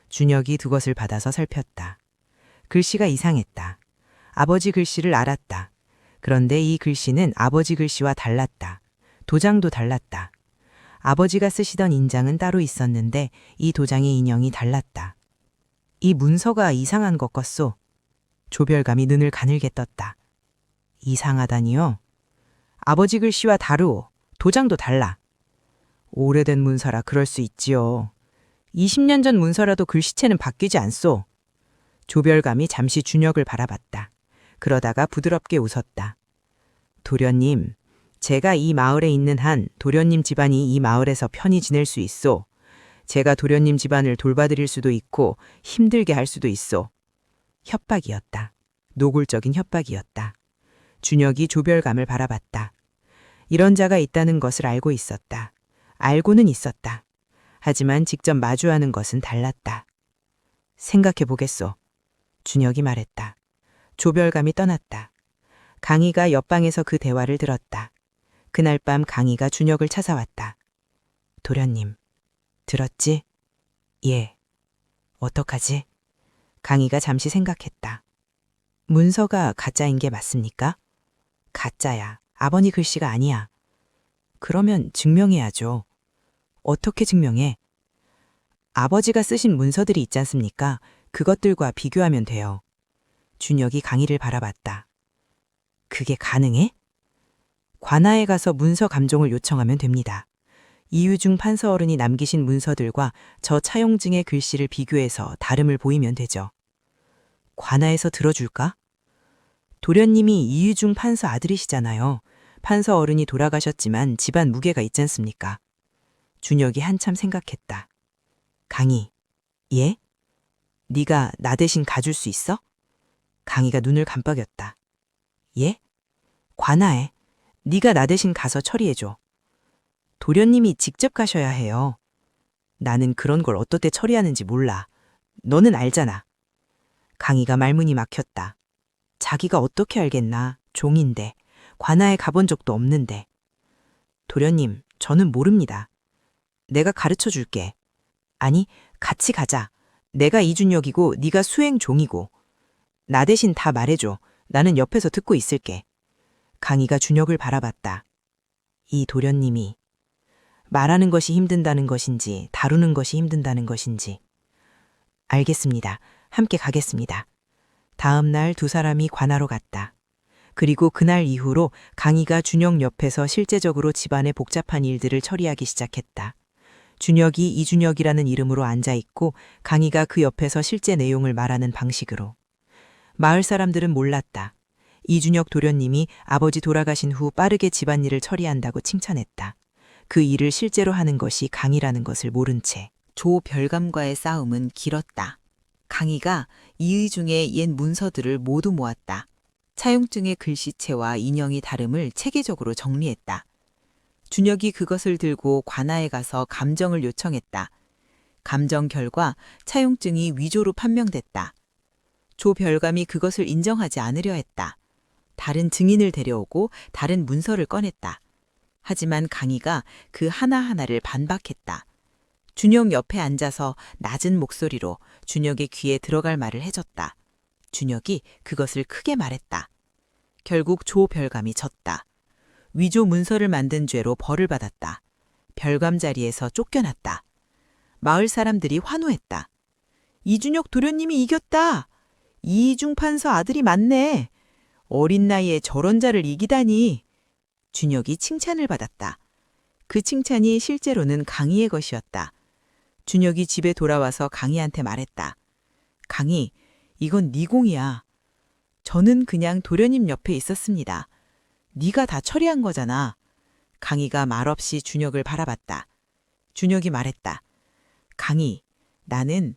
준혁이 그것을 받아서 살폈다. 글씨가 이상했다. 아버지 글씨를 알았다. 그런데 이 글씨는 아버지 글씨와 달랐다. 도장도 달랐다. 아버지가 쓰시던 인장은 따로 있었는데 이 도장의 인형이 달랐다. 이 문서가 이상한 것 같소. 조별감이 눈을 가늘게 떴다. 이상하다니요? 아버지 글씨와 다르오. 도장도 달라. 오래된 문서라 그럴 수 있지요. 20년 전 문서라도 글씨체는 바뀌지 않소. 조별감이 잠시 준혁을 바라봤다. 그러다가 부드럽게 웃었다. 도련님, 제가 이 마을에 있는 한 도련님 집안이 이 마을에서 편히 지낼 수 있소. 제가 도련님 집안을 돌봐드릴 수도 있고 힘들게 할 수도 있소. 협박이었다. 노골적인 협박이었다. 준혁이 조별감을 바라봤다. 이런 자가 있다는 것을 알고 있었다. 알고는 있었다. 하지만 직접 마주하는 것은 달랐다. 생각해 보겠소. 준혁이 말했다. 조별감이 떠났다. 강희가 옆방에서 그 대화를 들었다. 그날 밤 강희가 준혁을 찾아왔다. 도련님, 들었지? 예. 어떡하지? 강희가 잠시 생각했다. 문서가 가짜인 게 맞습니까? 가짜야. 아버니 글씨가 아니야. 그러면 증명해야죠. 어떻게 증명해? 아버지가 쓰신 문서들이 있지 않습니까? 그것들과 비교하면 돼요. 준혁이 강희를 바라봤다. 그게 가능해? 관아에 가서 문서 감종을 요청하면 됩니다. 이유중 판서 어른이 남기신 문서들과 저 차용증의 글씨를 비교해서 다름을 보이면 되죠. 관아에서 들어줄까? 도련님이 이유중 판서 아들이시잖아요. 판서 어른이 돌아가셨지만 집안 무게가 있지 않습니까? 준혁이 한참 생각했다. 강희, 예? 네가 나 대신 가줄 수 있어? 강희가 눈을 깜빡였다. 예? 관아에 네가 나 대신 가서 처리해줘. 도련님이 직접 가셔야 해요. 나는 그런 걸 어떻게 처리하는지 몰라. 너는 알잖아. 강희가 말문이 막혔다. 자기가 어떻게 알겠나. 종인데. 관아에 가본 적도 없는데. 도련님, 저는 모릅니다. 내가 가르쳐 줄게. 아니, 같이 가자. 내가 이준혁이고 네가 수행 종이고. 나 대신 다 말해줘. 나는 옆에서 듣고 있을게. 강희가 준혁을 바라봤다. 이 도련님이 말하는 것이 힘든다는 것인지 다루는 것이 힘든다는 것인지. 알겠습니다. 함께 가겠습니다. 다음 날 두 사람이 관하로 갔다. 그리고 그날 이후로 강희가 준혁 옆에서 실제적으로 집안의 복잡한 일들을 처리하기 시작했다. 준혁이 이준혁이라는 이름으로 앉아있고 강희가 그 옆에서 실제 내용을 말하는 방식으로. 마을 사람들은 몰랐다. 이준혁 도련님이 아버지 돌아가신 후 빠르게 집안일을 처리한다고 칭찬했다. 그 일을 실제로 하는 것이 강희라는 것을 모른 채. 조별감과의 싸움은 길었다. 강희가 이의중의 옛 문서들을 모두 모았다. 차용증의 글씨체와 인형이 다름을 체계적으로 정리했다. 준혁이 그것을 들고 관아에 가서 감정을 요청했다. 감정 결과 차용증이 위조로 판명됐다. 조별감이 그것을 인정하지 않으려 했다. 다른 증인을 데려오고 다른 문서를 꺼냈다. 하지만 강희가 그 하나하나를 반박했다. 준혁 옆에 앉아서 낮은 목소리로 준혁의 귀에 들어갈 말을 해줬다. 준혁이 그것을 크게 말했다. 결국 조별감이 졌다. 위조 문서를 만든 죄로 벌을 받았다. 별감 자리에서 쫓겨났다. 마을 사람들이 환호했다. 이준혁 도련님이 이겼다. 이희중 판서 아들이 맞네. 어린 나이에 저런 자를 이기다니. 준혁이 칭찬을 받았다. 그 칭찬이 실제로는 강희의 것이었다. 준혁이 집에 돌아와서 강희한테 말했다. 강희, 이건 네 공이야. 저는 그냥 도련님 옆에 있었습니다. 네가 다 처리한 거잖아. 강희가 말없이 준혁을 바라봤다. 준혁이 말했다. 강희, 나는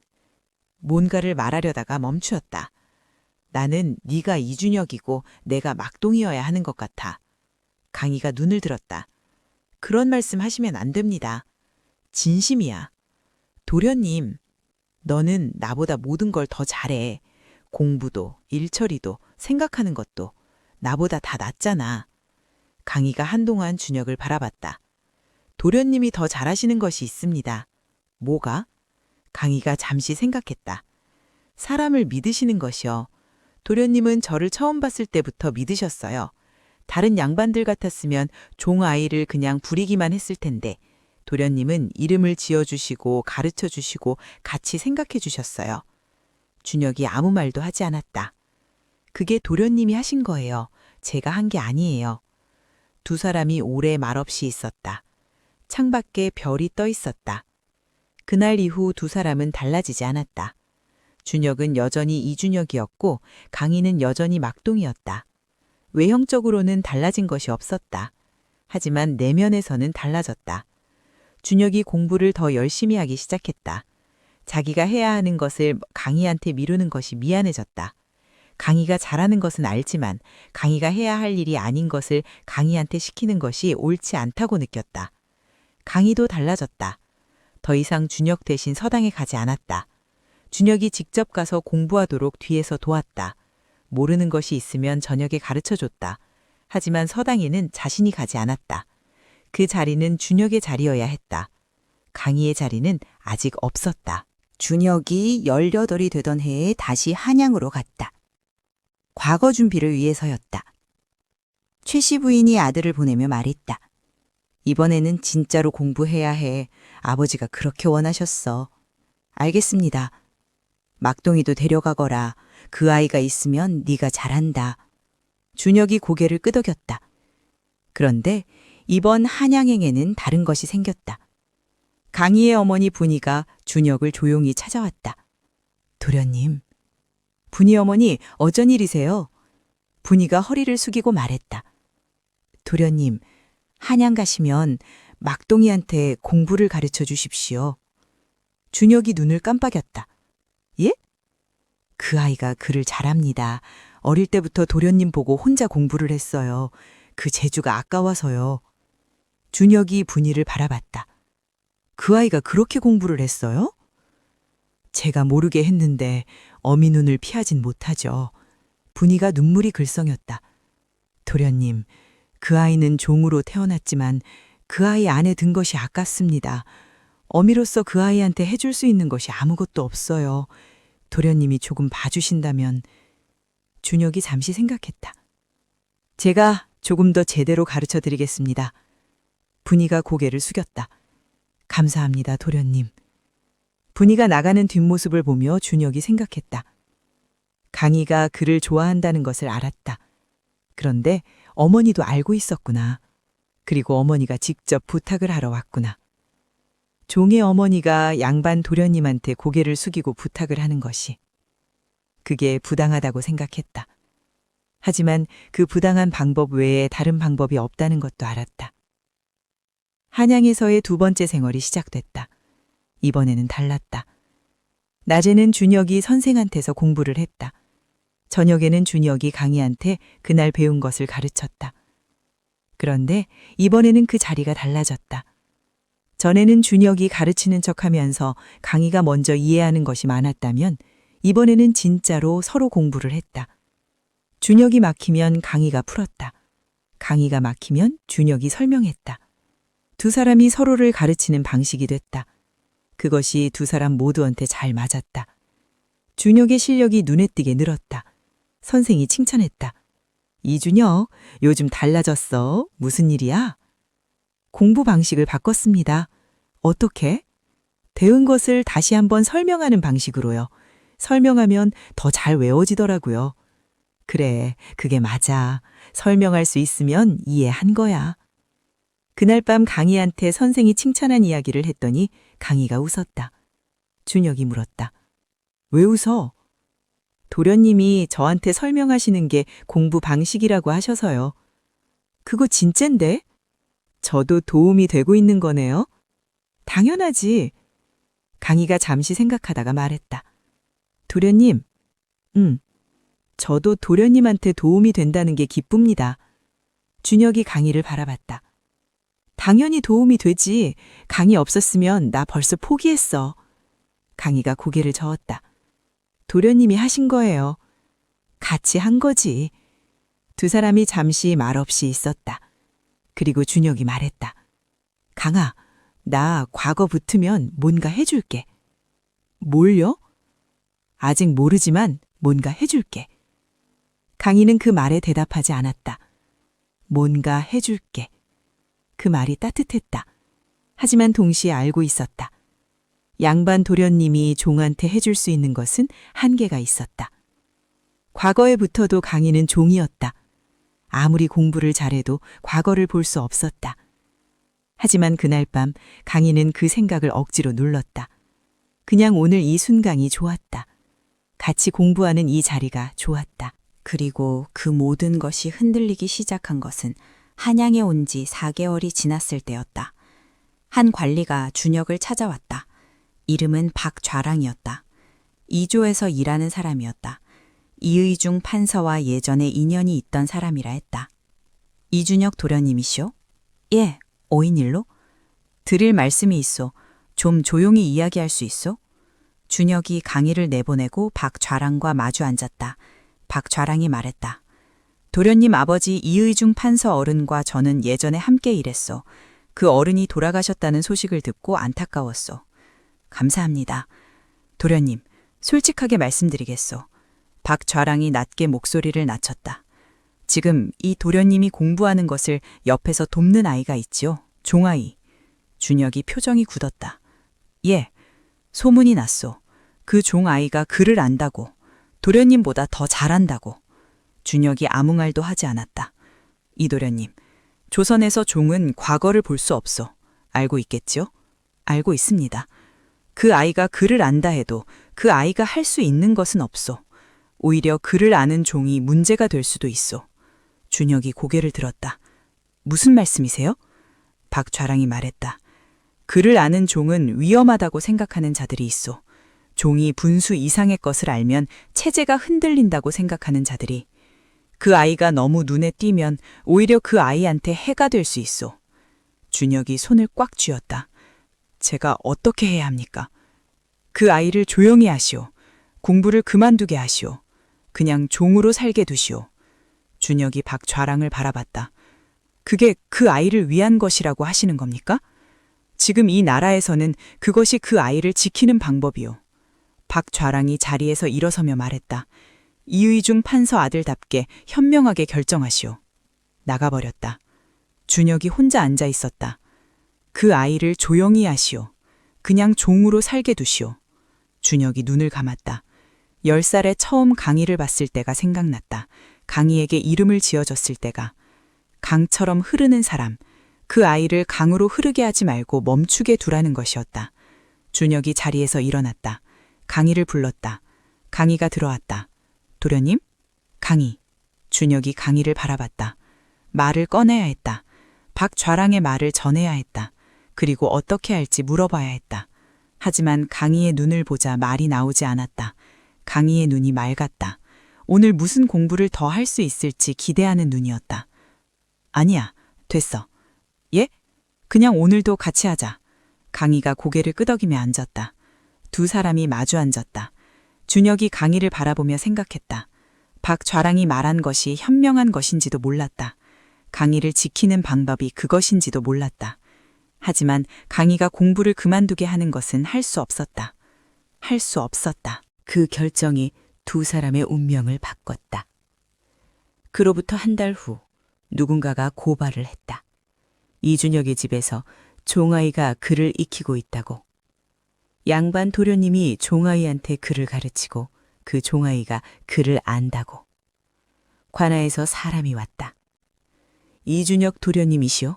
뭔가를 말하려다가 멈추었다. 나는 네가 이준혁이고 내가 막동이어야 하는 것 같아. 강희가 눈을 들었다. 그런 말씀 하시면 안 됩니다. 진심이야. 도련님, 너는 나보다 모든 걸 더 잘해. 공부도, 일처리도, 생각하는 것도 나보다 다 낫잖아. 강희가 한동안 준혁을 바라봤다. 도련님이 더 잘하시는 것이 있습니다. 뭐가? 강희가 잠시 생각했다. 사람을 믿으시는 것이요. 도련님은 저를 처음 봤을 때부터 믿으셨어요. 다른 양반들 같았으면 종아이를 그냥 부리기만 했을 텐데 도련님은 이름을 지어주시고 가르쳐주시고 같이 생각해 주셨어요. 준혁이 아무 말도 하지 않았다. 그게 도련님이 하신 거예요. 제가 한 게 아니에요. 두 사람이 오래 말없이 있었다. 창밖에 별이 떠 있었다. 그날 이후 두 사람은 달라지지 않았다. 준혁은 여전히 이준혁이었고 강희는 여전히 막동이었다. 외형적으로는 달라진 것이 없었다. 하지만 내면에서는 달라졌다. 준혁이 공부를 더 열심히 하기 시작했다. 자기가 해야 하는 것을 강희한테 미루는 것이 미안해졌다. 강희가 잘하는 것은 알지만 강희가 해야 할 일이 아닌 것을 강희한테 시키는 것이 옳지 않다고 느꼈다. 강희도 달라졌다. 더 이상 준혁 대신 서당에 가지 않았다. 준혁이 직접 가서 공부하도록 뒤에서 도왔다. 모르는 것이 있으면 저녁에 가르쳐줬다. 하지만 서당에는 자신이 가지 않았다. 그 자리는 준혁의 자리여야 했다. 강희의 자리는 아직 없었다. 준혁이 18이 되던 해에 다시 한양으로 갔다. 과거 준비를 위해서였다. 최씨 부인이 아들을 보내며 말했다. 이번에는 진짜로 공부해야 해. 아버지가 그렇게 원하셨어. 알겠습니다. 막동이도 데려가거라. 그 아이가 있으면 네가 잘한다. 준혁이 고개를 끄덕였다. 그런데 이번 한양행에는 다른 것이 생겼다. 강희의 어머니 분이가 준혁을 조용히 찾아왔다. 도련님. 분이 어머니 어쩐 일이세요? 분이가 허리를 숙이고 말했다. 도련님, 한양 가시면 막동이한테 공부를 가르쳐 주십시오. 준혁이 눈을 깜빡였다. 예? 그 아이가 글을 잘합니다. 어릴 때부터 도련님 보고 혼자 공부를 했어요. 그 재주가 아까워서요. 준혁이 분이를 바라봤다. 그 아이가 그렇게 공부를 했어요? 제가 모르게 했는데 어미 눈을 피하진 못하죠. 분이가 눈물이 글썽였다. 도련님, 그 아이는 종으로 태어났지만 그 아이 안에 든 것이 아깝습니다. 어미로서 그 아이한테 해줄 수 있는 것이 아무것도 없어요. 도련님이 조금 봐주신다면. 준혁이 잠시 생각했다. 제가 조금 더 제대로 가르쳐 드리겠습니다. 분이가 고개를 숙였다. 감사합니다, 도련님. 분이가 나가는 뒷모습을 보며 준혁이 생각했다. 강희가 그를 좋아한다는 것을 알았다. 그런데 어머니도 알고 있었구나. 그리고 어머니가 직접 부탁을 하러 왔구나. 종의 어머니가 양반 도련님한테 고개를 숙이고 부탁을 하는 것이. 그게 부당하다고 생각했다. 하지만 그 부당한 방법 외에 다른 방법이 없다는 것도 알았다. 한양에서의 2번째 생활이 시작됐다. 이번에는 달랐다. 낮에는 준혁이 선생한테서 공부를 했다. 저녁에는 준혁이 강희한테 그날 배운 것을 가르쳤다. 그런데 이번에는 그 자리가 달라졌다. 전에는 준혁이 가르치는 척하면서 강희가 먼저 이해하는 것이 많았다면 이번에는 진짜로 서로 공부를 했다. 준혁이 막히면 강희가 풀었다. 강희가 막히면 준혁이 설명했다. 두 사람이 서로를 가르치는 방식이 됐다. 그것이 두 사람 모두한테 잘 맞았다. 준혁의 실력이 눈에 띄게 늘었다. 선생이 칭찬했다. 이준혁, 요즘 달라졌어. 무슨 일이야? 공부 방식을 바꿨습니다. 어떻게? 배운 것을 다시 한번 설명하는 방식으로요. 설명하면 더 잘 외워지더라고요. 그래, 그게 맞아. 설명할 수 있으면 이해한 거야. 그날 밤 강희한테 선생이 칭찬한 이야기를 했더니 강희가 웃었다. 준혁이 물었다. 왜 웃어? 도련님이 저한테 설명하시는 게 공부 방식이라고 하셔서요. 그거 진짠데? 저도 도움이 되고 있는 거네요. 당연하지. 강희가 잠시 생각하다가 말했다. 도련님, 저도 도련님한테 도움이 된다는 게 기쁩니다. 준혁이 강희를 바라봤다. 당연히 도움이 되지. 강희 없었으면 나 벌써 포기했어. 강희가 고개를 저었다. 도련님이 하신 거예요. 같이 한 거지. 두 사람이 잠시 말없이 있었다. 그리고 준혁이 말했다. 강아, 나 과거 붙으면 뭔가 해줄게. 뭘요? 아직 모르지만 뭔가 해줄게. 강희는 그 말에 대답하지 않았다. 뭔가 해줄게. 그 말이 따뜻했다. 하지만 동시에 알고 있었다. 양반 도련님이 종한테 해줄 수 있는 것은 한계가 있었다. 과거에부터도 강희는 종이었다. 아무리 공부를 잘해도 과거를 볼 수 없었다. 하지만 그날 밤 강희는 그 생각을 억지로 눌렀다. 그냥 오늘 이 순간이 좋았다. 같이 공부하는 이 자리가 좋았다. 그리고 그 모든 것이 흔들리기 시작한 것은 한양에 온 지 4개월이 지났을 때였다. 한 관리가 준혁을 찾아왔다. 이름은 박좌랑이었다. 이조에서 일하는 사람이었다. 이의중 판서와 예전에 인연이 있던 사람이라 했다. 이준혁 도련님이시오? 예, 5인1로? 드릴 말씀이 있어. 좀 조용히 이야기할 수 있어? 준혁이 강의를 내보내고 박좌랑과 마주 앉았다. 박좌랑이 말했다. 도련님 아버지 이의중 판서 어른과 저는 예전에 함께 일했어. 그 어른이 돌아가셨다는 소식을 듣고 안타까웠어. 감사합니다. 도련님, 솔직하게 말씀드리겠소. 박좌랑이 낮게 목소리를 낮췄다. 지금 이 도련님이 공부하는 것을 옆에서 돕는 아이가 있지요. 종아이. 준혁이 표정이 굳었다. 예, 소문이 났소. 그 종아이가 글을 안다고. 도련님보다 더 잘한다고. 준혁이 아무 말도 하지 않았다. 이 도련님, 조선에서 종은 과거를 볼 수 없소. 알고 있겠지요? 알고 있습니다. 그 아이가 글을 안다 해도 그 아이가 할 수 있는 것은 없소. 오히려 글을 아는 종이 문제가 될 수도 있소. 준혁이 고개를 들었다. 무슨 말씀이세요? 박좌랑이 말했다. 글을 아는 종은 위험하다고 생각하는 자들이 있소. 종이 분수 이상의 것을 알면 체제가 흔들린다고 생각하는 자들이. 그 아이가 너무 눈에 띄면 오히려 그 아이한테 해가 될 수 있소. 준혁이 손을 꽉 쥐었다. 제가 어떻게 해야 합니까? 그 아이를 조용히 하시오. 공부를 그만두게 하시오. 그냥 종으로 살게 두시오. 준혁이 박좌랑을 바라봤다. 그게 그 아이를 위한 것이라고 하시는 겁니까? 지금 이 나라에서는 그것이 그 아이를 지키는 방법이요. 박좌랑이 자리에서 일어서며 말했다. 이의중 판서 아들답게 현명하게 결정하시오. 나가버렸다. 준혁이 혼자 앉아 있었다. 그 아이를 조용히 하시오. 그냥 종으로 살게 두시오. 준혁이 눈을 감았다. 10살에 처음 강희를 봤을 때가 생각났다. 강희에게 이름을 지어줬을 때가. 강처럼 흐르는 사람, 그 아이를 강으로 흐르게 하지 말고 멈추게 두라는 것이었다. 준혁이 자리에서 일어났다. 강희를 불렀다. 강희가 들어왔다. 도련님? 강희. 준혁이 강희를 바라봤다. 말을 꺼내야 했다. 박좌랑의 말을 전해야 했다. 그리고 어떻게 할지 물어봐야 했다. 하지만 강희의 눈을 보자 말이 나오지 않았다. 강희의 눈이 맑았다. 오늘 무슨 공부를 더 할 수 있을지 기대하는 눈이었다. 아니야, 됐어. 예? 그냥 오늘도 같이 하자. 강희가 고개를 끄덕이며 앉았다. 두 사람이 마주 앉았다. 준혁이 강희를 바라보며 생각했다. 박좌랑이 말한 것이 현명한 것인지도 몰랐다. 강희를 지키는 방법이 그것인지도 몰랐다. 하지만 강희가 공부를 그만두게 하는 것은 할 수 없었다. 할 수 없었다. 그 결정이 두 사람의 운명을 바꿨다. 그로부터 한 달 후 누군가가 고발을 했다. 이준혁의 집에서 종아이가 글을 익히고 있다고. 양반 도련님이 종아이한테 글을 가르치고 그 종아이가 글을 안다고. 관아에서 사람이 왔다. 이준혁 도련님이시오?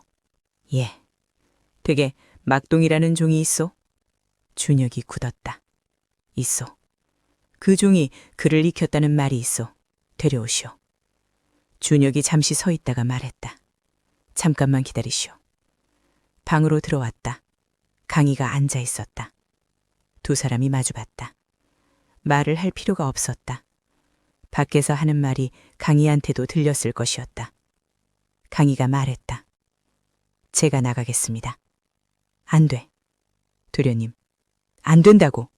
예. 되게 막동이라는 종이 있소? 준혁이 굳었다. 있소. 그 종이 글을 익혔다는 말이 있소. 데려오시오. 준혁이 잠시 서 있다가 말했다. 잠깐만 기다리시오. 방으로 들어왔다. 강희가 앉아 있었다. 두 사람이 마주봤다. 말을 할 필요가 없었다. 밖에서 하는 말이 강희한테도 들렸을 것이었다. 강희가 말했다. 제가 나가겠습니다. 안 돼. 도련님, 안 된다고.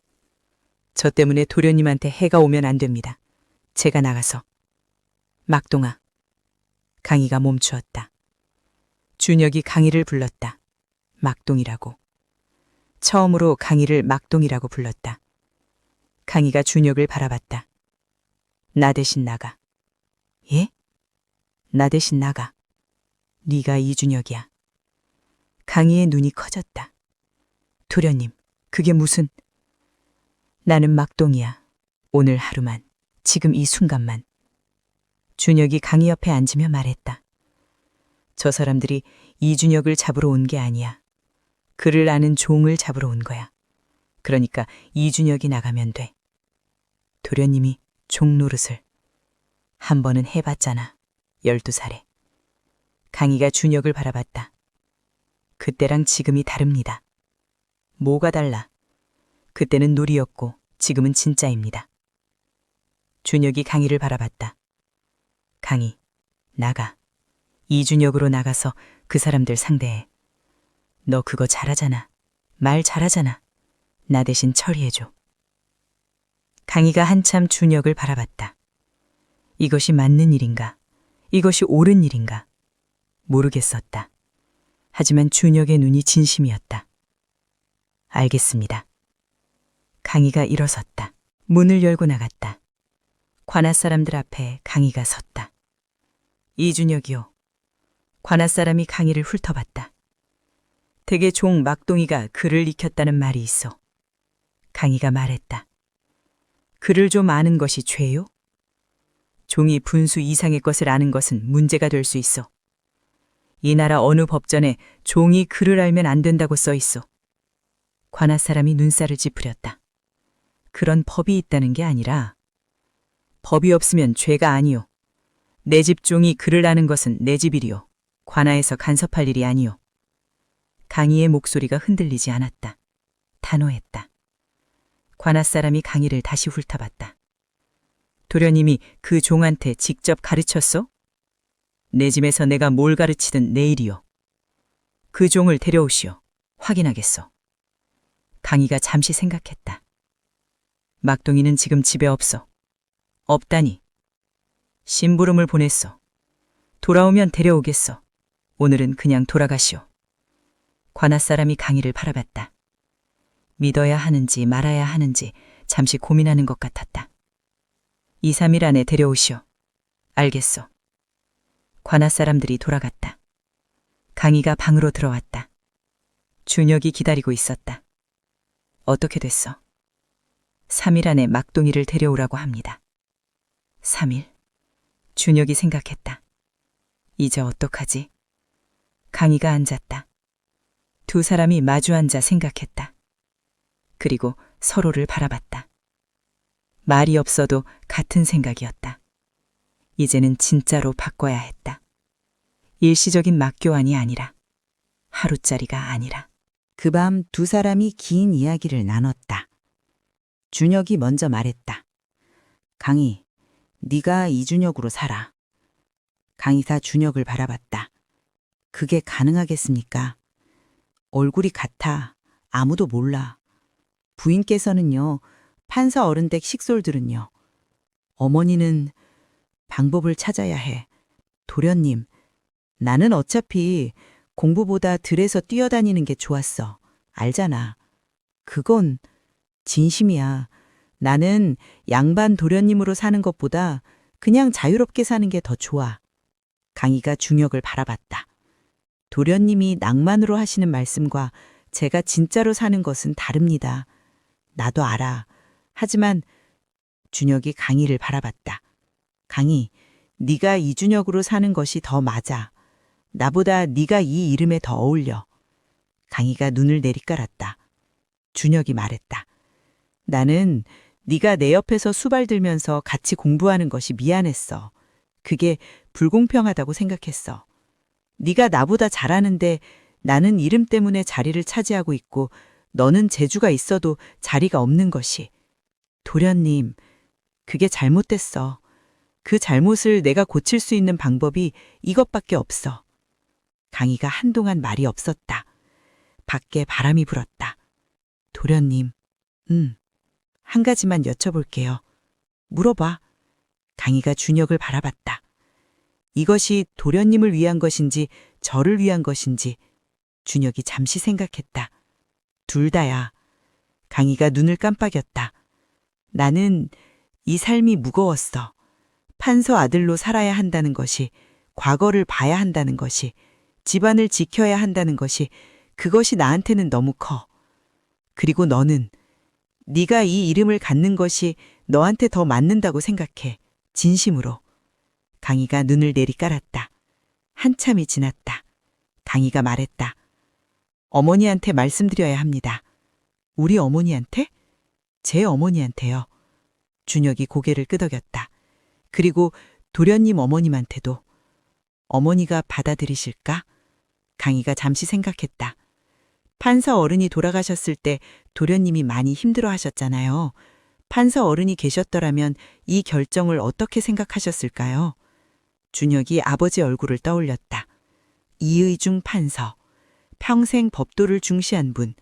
저 때문에 도련님한테 해가 오면 안 됩니다. 제가 나가서. 막동아. 강희가 멈추었다. 준혁이 강희를 불렀다. 막동이라고. 처음으로 강희를 막동이라고 불렀다. 강희가 준혁을 바라봤다. 나 대신 나가. 예? 나 대신 나가. 네가 이준혁이야. 강희의 눈이 커졌다. 도련님, 그게 무슨... 나는 막동이야. 오늘 하루만, 지금 이 순간만. 준혁이 강희 옆에 앉으며 말했다. 저 사람들이 이준혁을 잡으러 온 게 아니야. 그를 아는 종을 잡으러 온 거야. 그러니까 이준혁이 나가면 돼. 도련님이 종 노릇을 한 번은 해봤잖아. 12살에. 강희가 준혁을 바라봤다. 그때랑 지금이 다릅니다. 뭐가 달라? 그때는 놀이였고 지금은 진짜입니다. 준혁이 강희를 바라봤다. 강희, 나가. 이준혁으로 나가서 그 사람들 상대해. 너 그거 잘하잖아. 말 잘하잖아. 나 대신 처리해줘. 강희가 한참 준혁을 바라봤다. 이것이 맞는 일인가? 이것이 옳은 일인가? 모르겠었다. 하지만 준혁의 눈이 진심이었다. 알겠습니다. 강희가 일어섰다. 문을 열고 나갔다. 관아 사람들 앞에 강희가 섰다. 이준혁이요. 관아 사람이 강희를 훑어봤다. 대개 종 막동이가 글을 익혔다는 말이 있어. 강희가 말했다. 글을 좀 아는 것이 죄요? 종이 분수 이상의 것을 아는 것은 문제가 될 수 있어. 이 나라 어느 법전에 종이 글을 알면 안 된다고 써 있어. 관아 사람이 눈살을 찌푸렸다. 그런 법이 있다는 게 아니라 법이 없으면 죄가 아니요. 내 집 종이 글을 아는 것은 내 집 일이요. 관아에서 간섭할 일이 아니요. 강희의 목소리가 흔들리지 않았다. 단호했다. 관아 사람이 강희를 다시 훑어봤다. 도련님이 그 종한테 직접 가르쳤어? 내 집에서 내가 뭘 가르치든 내 일이요. 그 종을 데려오시오. 확인하겠어. 강희가 잠시 생각했다. 막동이는 지금 집에 없어. 없다니. 심부름을 보냈어. 돌아오면 데려오겠어. 오늘은 그냥 돌아가시오. 관아 사람이 강희를 바라봤다. 믿어야 하는지 말아야 하는지 잠시 고민하는 것 같았다. 2, 3일 안에 데려오시오. 알겠소. 관아 사람들이 돌아갔다. 강희가 방으로 들어왔다. 준혁이 기다리고 있었다. 어떻게 됐어? 3일 안에 막동이를 데려오라고 합니다. 3일? 준혁이 생각했다. 이제 어떡하지? 강희가 앉았다. 두 사람이 마주 앉아 생각했다. 그리고 서로를 바라봤다. 말이 없어도 같은 생각이었다. 이제는 진짜로 바꿔야 했다. 일시적인 막교환이 아니라 하루짜리가 아니라. 그 밤 두 사람이 긴 이야기를 나눴다. 준혁이 먼저 말했다. 강희, 네가 이준혁으로 살아. 강희사 준혁을 바라봤다. 그게 가능하겠습니까? 얼굴이 같아. 아무도 몰라. 부인께서는요, 판사 어른댁 식솔들은요. 어머니는 방법을 찾아야 해. 도련님, 나는 어차피 공부보다 들에서 뛰어다니는 게 좋았어. 알잖아. 그건 진심이야. 나는 양반 도련님으로 사는 것보다 그냥 자유롭게 사는 게 더 좋아. 강희가 준혁을 바라봤다. 도련님이 낭만으로 하시는 말씀과 제가 진짜로 사는 것은 다릅니다. 나도 알아. 하지만 준혁이 강희를 바라봤다. 강희, 네가 이준혁으로 사는 것이 더 맞아. 나보다 네가 이 이름에 더 어울려. 강희가 눈을 내리깔았다. 준혁이 말했다. 나는 네가 내 옆에서 수발 들면서 같이 공부하는 것이 미안했어. 그게 불공평하다고 생각했어. 네가 나보다 잘하는데 나는 이름 때문에 자리를 차지하고 있고 너는 재주가 있어도 자리가 없는 것이. 도련님, 그게 잘못됐어. 그 잘못을 내가 고칠 수 있는 방법이 이것밖에 없어. 강희가 한동안 말이 없었다. 밖에 바람이 불었다. 도련님, 한 가지만 여쭤볼게요. 물어봐. 강희가 준혁을 바라봤다. 이것이 도련님을 위한 것인지 저를 위한 것인지 준혁이 잠시 생각했다. 둘 다야. 강희가 눈을 깜빡였다. 나는 이 삶이 무거웠어. 판서 아들로 살아야 한다는 것이, 과거를 봐야 한다는 것이, 집안을 지켜야 한다는 것이, 그것이 나한테는 너무 커. 그리고 너는 네가 이 이름을 갖는 것이 너한테 더 맞는다고 생각해. 진심으로. 강희가 눈을 내리깔았다. 한참이 지났다. 강희가 말했다. 어머니한테 말씀드려야 합니다. 우리 어머니한테? 제 어머니한테요. 준혁이 고개를 끄덕였다. 그리고 도련님 어머님한테도. 어머니가 받아들이실까? 강희가 잠시 생각했다. 판사 어른이 돌아가셨을 때 도련님이 많이 힘들어 하셨잖아요. 판사 어른이 계셨더라면 이 결정을 어떻게 생각하셨을까요? 준혁이 아버지 얼굴을 떠올렸다. 이의중 판서, 평생 법도를 중시한 분,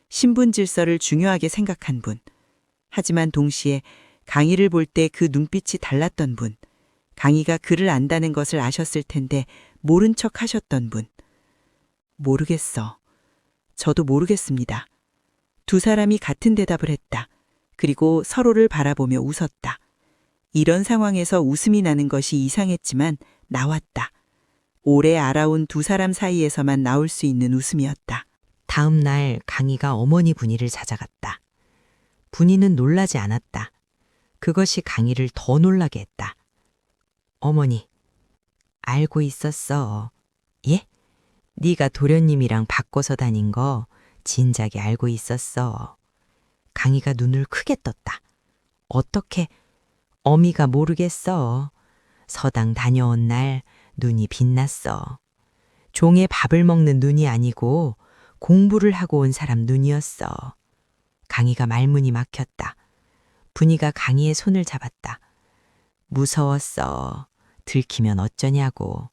신분 질서를 중요하게 생각한 분. 하지만 동시에 강희를 볼 때 그 눈빛이 달랐던 분. 강희가 그를 안다는 것을 아셨을 텐데 모른 척 하셨던 분. 모르겠어. 저도 모르겠습니다. 두 사람이 같은 대답을 했다. 그리고 서로를 바라보며 웃었다. 이런 상황에서 웃음이 나는 것이 이상했지만 나왔다. 오래 알아온 두 사람 사이에서만 나올 수 있는 웃음이었다. 다음 날 강희가 어머니 분이를 찾아갔다. 분이는 놀라지 않았다. 그것이 강희를 더 놀라게 했다. 어머니, 알고 있었어. 예? 네가 도련님이랑 바꿔서 다닌 거 진작에 알고 있었어. 강희가 눈을 크게 떴다. 어떻게? 어미가 모르겠어. 서당 다녀온 날 눈이 빛났어. 종에 밥을 먹는 눈이 아니고 공부를 하고 온 사람 눈이었어. 강희가 말문이 막혔다. 분이가 강희의 손을 잡았다. 무서웠어. 들키면 어쩌냐고.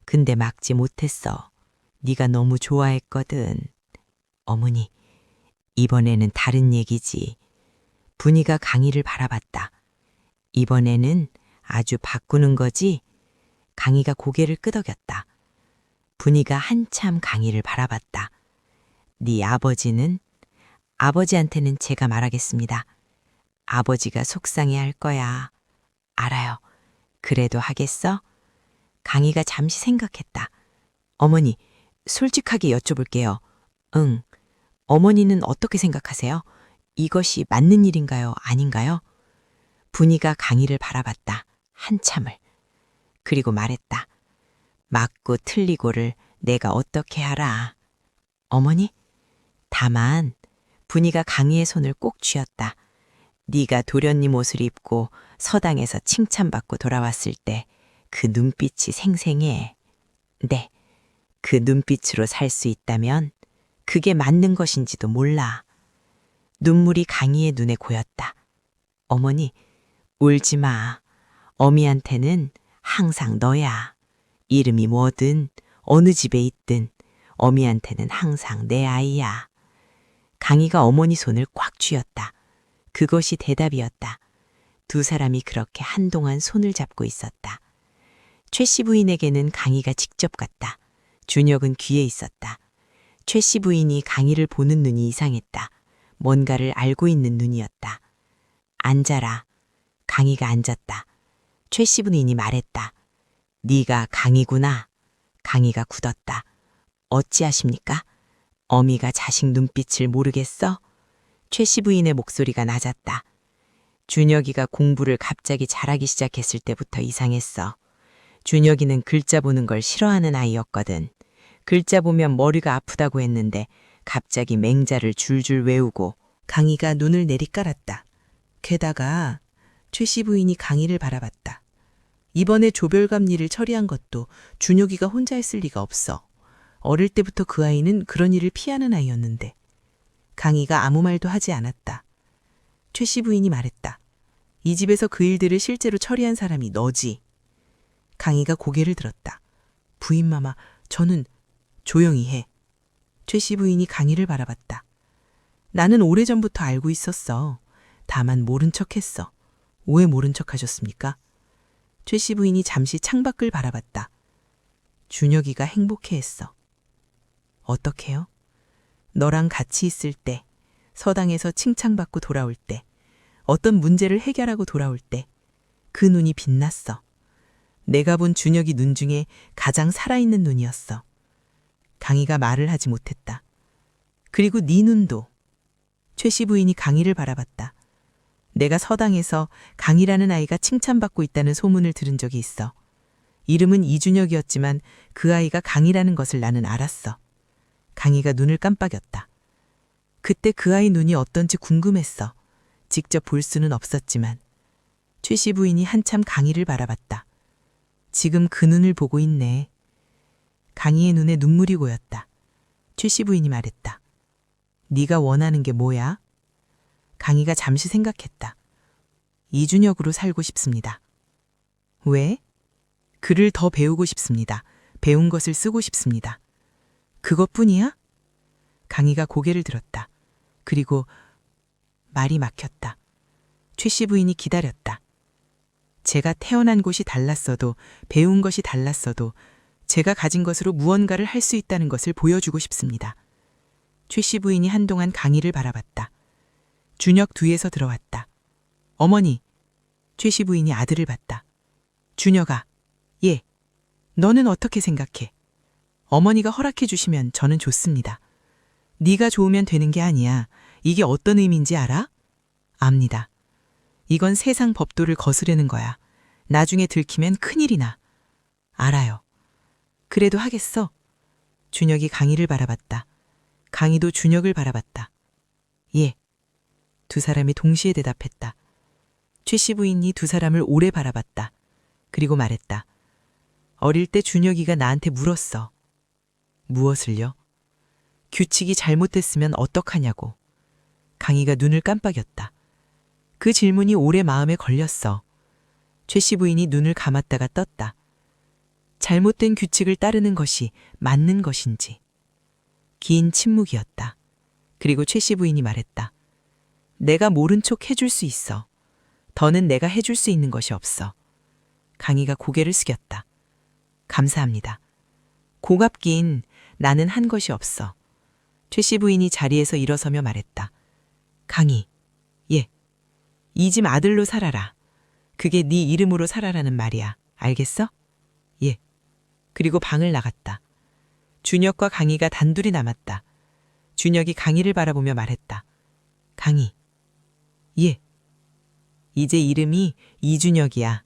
근데 막지 못했어. 네가 너무 좋아했거든. 어머니, 이번에는 다른 얘기지. 분이가 강희를 바라봤다. 이번에는 아주 바꾸는 거지? 강희가 고개를 끄덕였다. 분이가 한참 강희를 바라봤다. 네 아버지는? 아버지한테는 제가 말하겠습니다. 아버지가 속상해할 거야. 알아요. 그래도 하겠어? 강희가 잠시 생각했다. 어머니, 솔직하게 여쭤볼게요. 응. 어머니는 어떻게 생각하세요? 이것이 맞는 일인가요? 아닌가요? 분이가 강희를 바라봤다. 한참을. 그리고 말했다. 맞고 틀리고를 내가 어떻게 알아? 어머니? 다만 분이가 강희의 손을 꼭 쥐었다. 네가 도련님 옷을 입고 서당에서 칭찬받고 돌아왔을 때 그 눈빛이 생생해. 네, 그 눈빛으로 살 수 있다면 그게 맞는 것인지도 몰라. 눈물이 강희의 눈에 고였다. 어머니, 울지 마. 어미한테는 항상 너야. 이름이 뭐든 어느 집에 있든 어미한테는 항상 내 아이야. 강희가 어머니 손을 꽉 쥐었다. 그것이 대답이었다. 두 사람이 그렇게 한동안 손을 잡고 있었다. 최 씨 부인에게는 강희가 직접 갔다. 준혁은 귀에 있었다. 최 씨 부인이 강희를 보는 눈이 이상했다. 뭔가를 알고 있는 눈이었다. 앉아라. 강희가 앉았다. 최 씨 부인이 말했다. 네가 강희구나. 강희가 굳었다. 어찌하십니까? 어미가 자식 눈빛을 모르겠어? 최 씨 부인의 목소리가 낮았다. 준혁이가 공부를 갑자기 잘하기 시작했을 때부터 이상했어. 준혁이는 글자 보는 걸 싫어하는 아이였거든. 글자 보면 머리가 아프다고 했는데 갑자기 맹자를 줄줄 외우고. 강희가 눈을 내리깔았다. 게다가 최 씨 부인이 강희를 바라봤다. 이번에 조별감 일을 처리한 것도 준혁이가 혼자 했을 리가 없어. 어릴 때부터 그 아이는 그런 일을 피하는 아이였는데. 강희가 아무 말도 하지 않았다. 최 씨 부인이 말했다. 이 집에서 그 일들을 실제로 처리한 사람이 너지. 강희가 고개를 들었다. 부인마마, 저는 조용히 해. 최 씨 부인이 강희를 바라봤다. 나는 오래전부터 알고 있었어. 다만 모른 척했어. 왜 모른 척 하셨습니까? 최 씨 부인이 잠시 창밖을 바라봤다. 준혁이가 행복해했어. 어떻게요? 너랑 같이 있을 때, 서당에서 칭찬받고 돌아올 때, 어떤 문제를 해결하고 돌아올 때, 그 눈이 빛났어. 내가 본 준혁이 눈 중에 가장 살아있는 눈이었어. 강희가 말을 하지 못했다. 그리고 네 눈도. 최 씨 부인이 강희를 바라봤다. 내가 서당에서 강희라는 아이가 칭찬받고 있다는 소문을 들은 적이 있어. 이름은 이준혁이었지만 그 아이가 강희라는 것을 나는 알았어. 강희가 눈을 깜빡였다. 그때 그 아이 눈이 어떤지 궁금했어. 직접 볼 수는 없었지만. 최 씨 부인이 한참 강희를 바라봤다. 지금 그 눈을 보고 있네. 강희의 눈에 눈물이 고였다. 최 씨 부인이 말했다. 네가 원하는 게 뭐야? 강희가 잠시 생각했다. 이준혁으로 살고 싶습니다. 왜? 글을 더 배우고 싶습니다. 배운 것을 쓰고 싶습니다. 그것뿐이야? 강희가 고개를 들었다. 그리고 말이 막혔다. 최 씨 부인이 기다렸다. 제가 태어난 곳이 달랐어도 배운 것이 달랐어도 제가 가진 것으로 무언가를 할 수 있다는 것을 보여주고 싶습니다. 최 씨 부인이 한동안 강희를 바라봤다. 준혁 뒤에서 들어왔다. 어머니, 최 씨 부인이 아들을 봤다. 준혁아, 예, 너는 어떻게 생각해? 어머니가 허락해 주시면 저는 좋습니다. 네가 좋으면 되는 게 아니야. 이게 어떤 의미인지 알아? 압니다. 이건 세상 법도를 거스르는 거야. 나중에 들키면 큰일이 나. 알아요. 그래도 하겠어. 준혁이 강희를 바라봤다. 강희도 준혁을 바라봤다. 예. 두 사람이 동시에 대답했다. 최 씨 부인이 두 사람을 오래 바라봤다. 그리고 말했다. 어릴 때 준혁이가 나한테 물었어. 무엇을요? 규칙이 잘못됐으면 어떡하냐고. 강희가 눈을 깜빡였다. 그 질문이 오래 마음에 걸렸어. 최 씨 부인이 눈을 감았다가 떴다. 잘못된 규칙을 따르는 것이 맞는 것인지. 긴 침묵이었다. 그리고 최 씨 부인이 말했다. 내가 모른 척 해줄 수 있어. 더는 내가 해줄 수 있는 것이 없어. 강희가 고개를 숙였다. 감사합니다. 고갑긴 나는 한 것이 없어. 최 씨 부인이 자리에서 일어서며 말했다. 강희, 예. 이 집 아들로 살아라. 그게 네 이름으로 살아라는 말이야. 알겠어? 예. 그리고 방을 나갔다. 준혁과 강희가 단둘이 남았다. 준혁이 강희를 바라보며 말했다. 강희. 예. 이제 이름이 이준혁이야.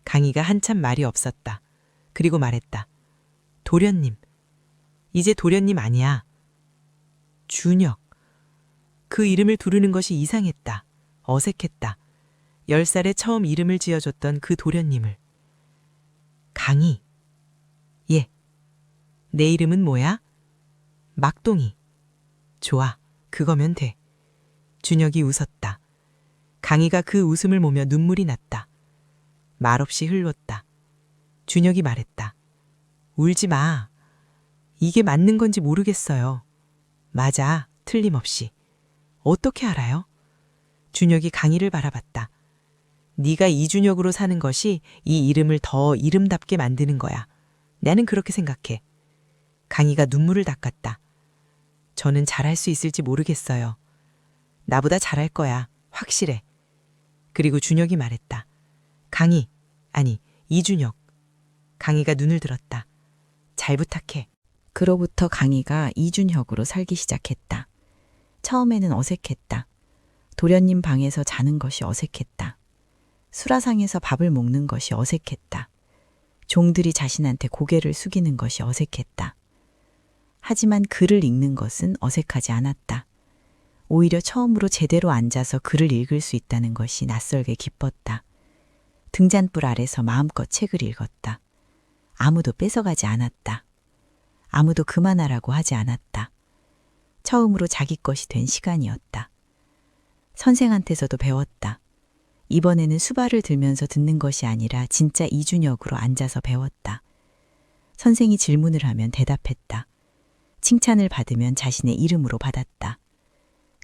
강희가 한참 말이 없었다. 그리고 말했다. 도련님. 이제 도련님 아니야. 준혁. 그 이름을 부르는 것이 이상했다. 어색했다. 10살에 처음 이름을 지어줬던 그 도련님을. 강희. 예. 내 이름은 뭐야? 막동이. 좋아. 그거면 돼. 준혁이 웃었다. 강희가 그 웃음을 보며 눈물이 났다. 말없이 흘렀다. 준혁이 말했다. 울지 마. 이게 맞는 건지 모르겠어요. 맞아. 틀림없이. 어떻게 알아요? 준혁이 강희를 바라봤다. 네가 이준혁으로 사는 것이 이 이름을 더 이름답게 만드는 거야. 나는 그렇게 생각해. 강희가 눈물을 닦았다. 저는 잘할 수 있을지 모르겠어요. 나보다 잘할 거야. 확실해. 그리고 준혁이 말했다. 강희, 아니 이준혁. 강희가 눈을 들었다. 잘 부탁해. 그로부터 강희가 이준혁으로 살기 시작했다. 처음에는 어색했다. 도련님 방에서 자는 것이 어색했다. 수라상에서 밥을 먹는 것이 어색했다. 종들이 자신한테 고개를 숙이는 것이 어색했다. 하지만 글을 읽는 것은 어색하지 않았다. 오히려 처음으로 제대로 앉아서 글을 읽을 수 있다는 것이 낯설게 기뻤다. 등잔불 아래서 마음껏 책을 읽었다. 아무도 뺏어가지 않았다. 아무도 그만하라고 하지 않았다. 처음으로 자기 것이 된 시간이었다. 선생한테서도 배웠다. 이번에는 수발을 들면서 듣는 것이 아니라 진짜 이준혁으로 앉아서 배웠다. 선생이 질문을 하면 대답했다. 칭찬을 받으면 자신의 이름으로 받았다.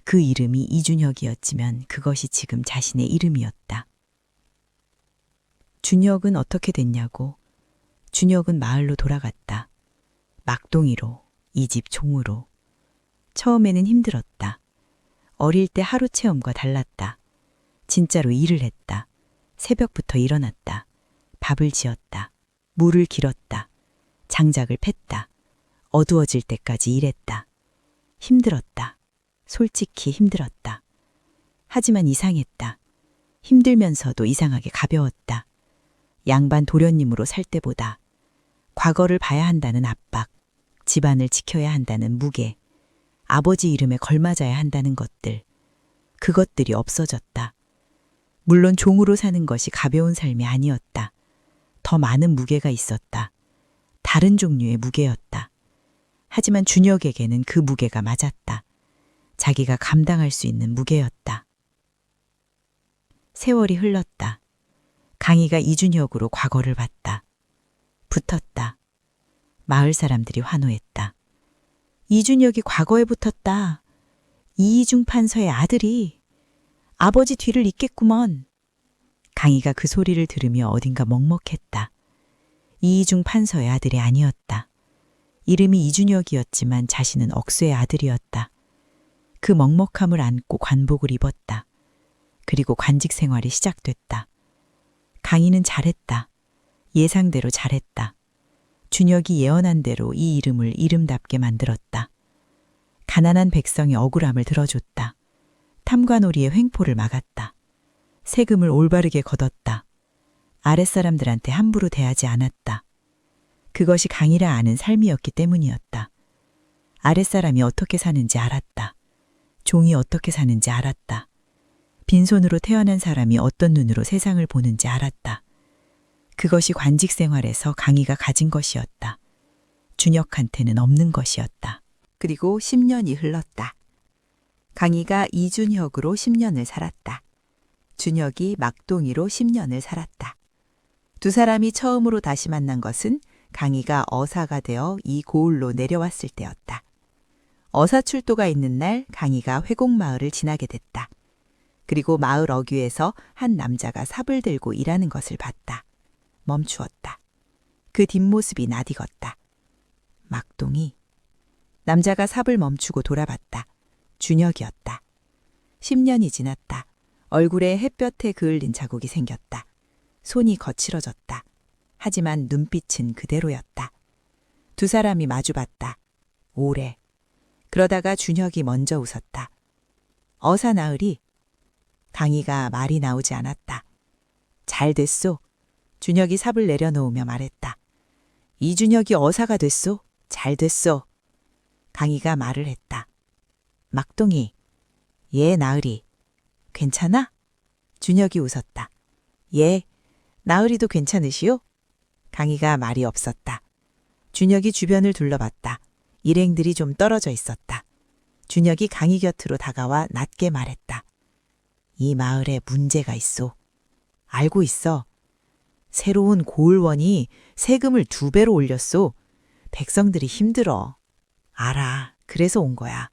그 이름이 이준혁이었지만 그것이 지금 자신의 이름이었다. 준혁은 어떻게 됐냐고. 준혁은 마을로 돌아갔다. 막동이로, 이 집 종으로. 처음에는 힘들었다. 어릴 때 하루 체험과 달랐다. 진짜로 일을 했다. 새벽부터 일어났다. 밥을 지었다. 물을 길었다. 장작을 팼다. 어두워질 때까지 일했다. 힘들었다. 솔직히 힘들었다. 하지만 이상했다. 힘들면서도 이상하게 가벼웠다. 양반 도련님으로 살 때보다 과거를 봐야 한다는 압박, 집안을 지켜야 한다는 무게, 아버지 이름에 걸맞아야 한다는 것들, 그것들이 없어졌다. 물론 종으로 사는 것이 가벼운 삶이 아니었다. 더 많은 무게가 있었다. 다른 종류의 무게였다. 하지만 준혁에게는 그 무게가 맞았다. 자기가 감당할 수 있는 무게였다. 세월이 흘렀다. 강희가 이준혁으로 과거를 봤다. 붙었다. 마을 사람들이 환호했다. 이준혁이 과거에 붙었다. 이이중 판서의 아들이 아버지 뒤를 잇겠구먼. 강희가 그 소리를 들으며 어딘가 먹먹했다. 이이중 판서의 아들이 아니었다. 이름이 이준혁이었지만 자신은 억수의 아들이었다. 그 먹먹함을 안고 관복을 입었다. 그리고 관직 생활이 시작됐다. 강희는 잘했다. 예상대로 잘했다. 준혁이 예언한 대로 이 이름을 이름답게 만들었다. 가난한 백성의 억울함을 들어줬다. 탐관오리의 횡포를 막았다. 세금을 올바르게 걷었다. 아랫사람들한테 함부로 대하지 않았다. 그것이 강희라 아는 삶이었기 때문이었다. 아랫사람이 어떻게 사는지 알았다. 종이 어떻게 사는지 알았다. 빈손으로 태어난 사람이 어떤 눈으로 세상을 보는지 알았다. 그것이 관직 생활에서 강희가 가진 것이었다. 준혁한테는 없는 것이었다. 그리고 10년이 흘렀다. 강희가 이준혁으로 10년을 살았다. 준혁이 막동이로 10년을 살았다. 두 사람이 처음으로 다시 만난 것은 강희가 어사가 되어 이 고을로 내려왔을 때였다. 어사 출도가 있는 날 강희가 회곡마을을 지나게 됐다. 그리고 마을 어귀에서 한 남자가 삽을 들고 일하는 것을 봤다. 멈추었다. 그 뒷모습이 낯익었다. 막동이. 남자가 삽을 멈추고 돌아봤다. 준혁이었다. 10년이 지났다. 얼굴에 햇볕에 그을린 자국이 생겼다. 손이 거칠어졌다. 하지만 눈빛은 그대로였다. 두 사람이 마주봤다. 오래. 그러다가 준혁이 먼저 웃었다. 어사 나으리. 강희가 말이 나오지 않았다. 잘 됐소. 준혁이 삽을 내려놓으며 말했다. 이준혁이 어사가 됐소. 잘 됐소. 강희가 말을 했다. 막동이. 예, 나으리. 괜찮아? 준혁이 웃었다. 예, 나으리도 괜찮으시오? 강희가 말이 없었다. 준혁이 주변을 둘러봤다. 일행들이 좀 떨어져 있었다. 준혁이 강희 곁으로 다가와 낮게 말했다. 이 마을에 문제가 있소. 알고 있어. 새로운 고을원이 세금을 2배로 올렸소. 백성들이 힘들어. 알아. 그래서 온 거야.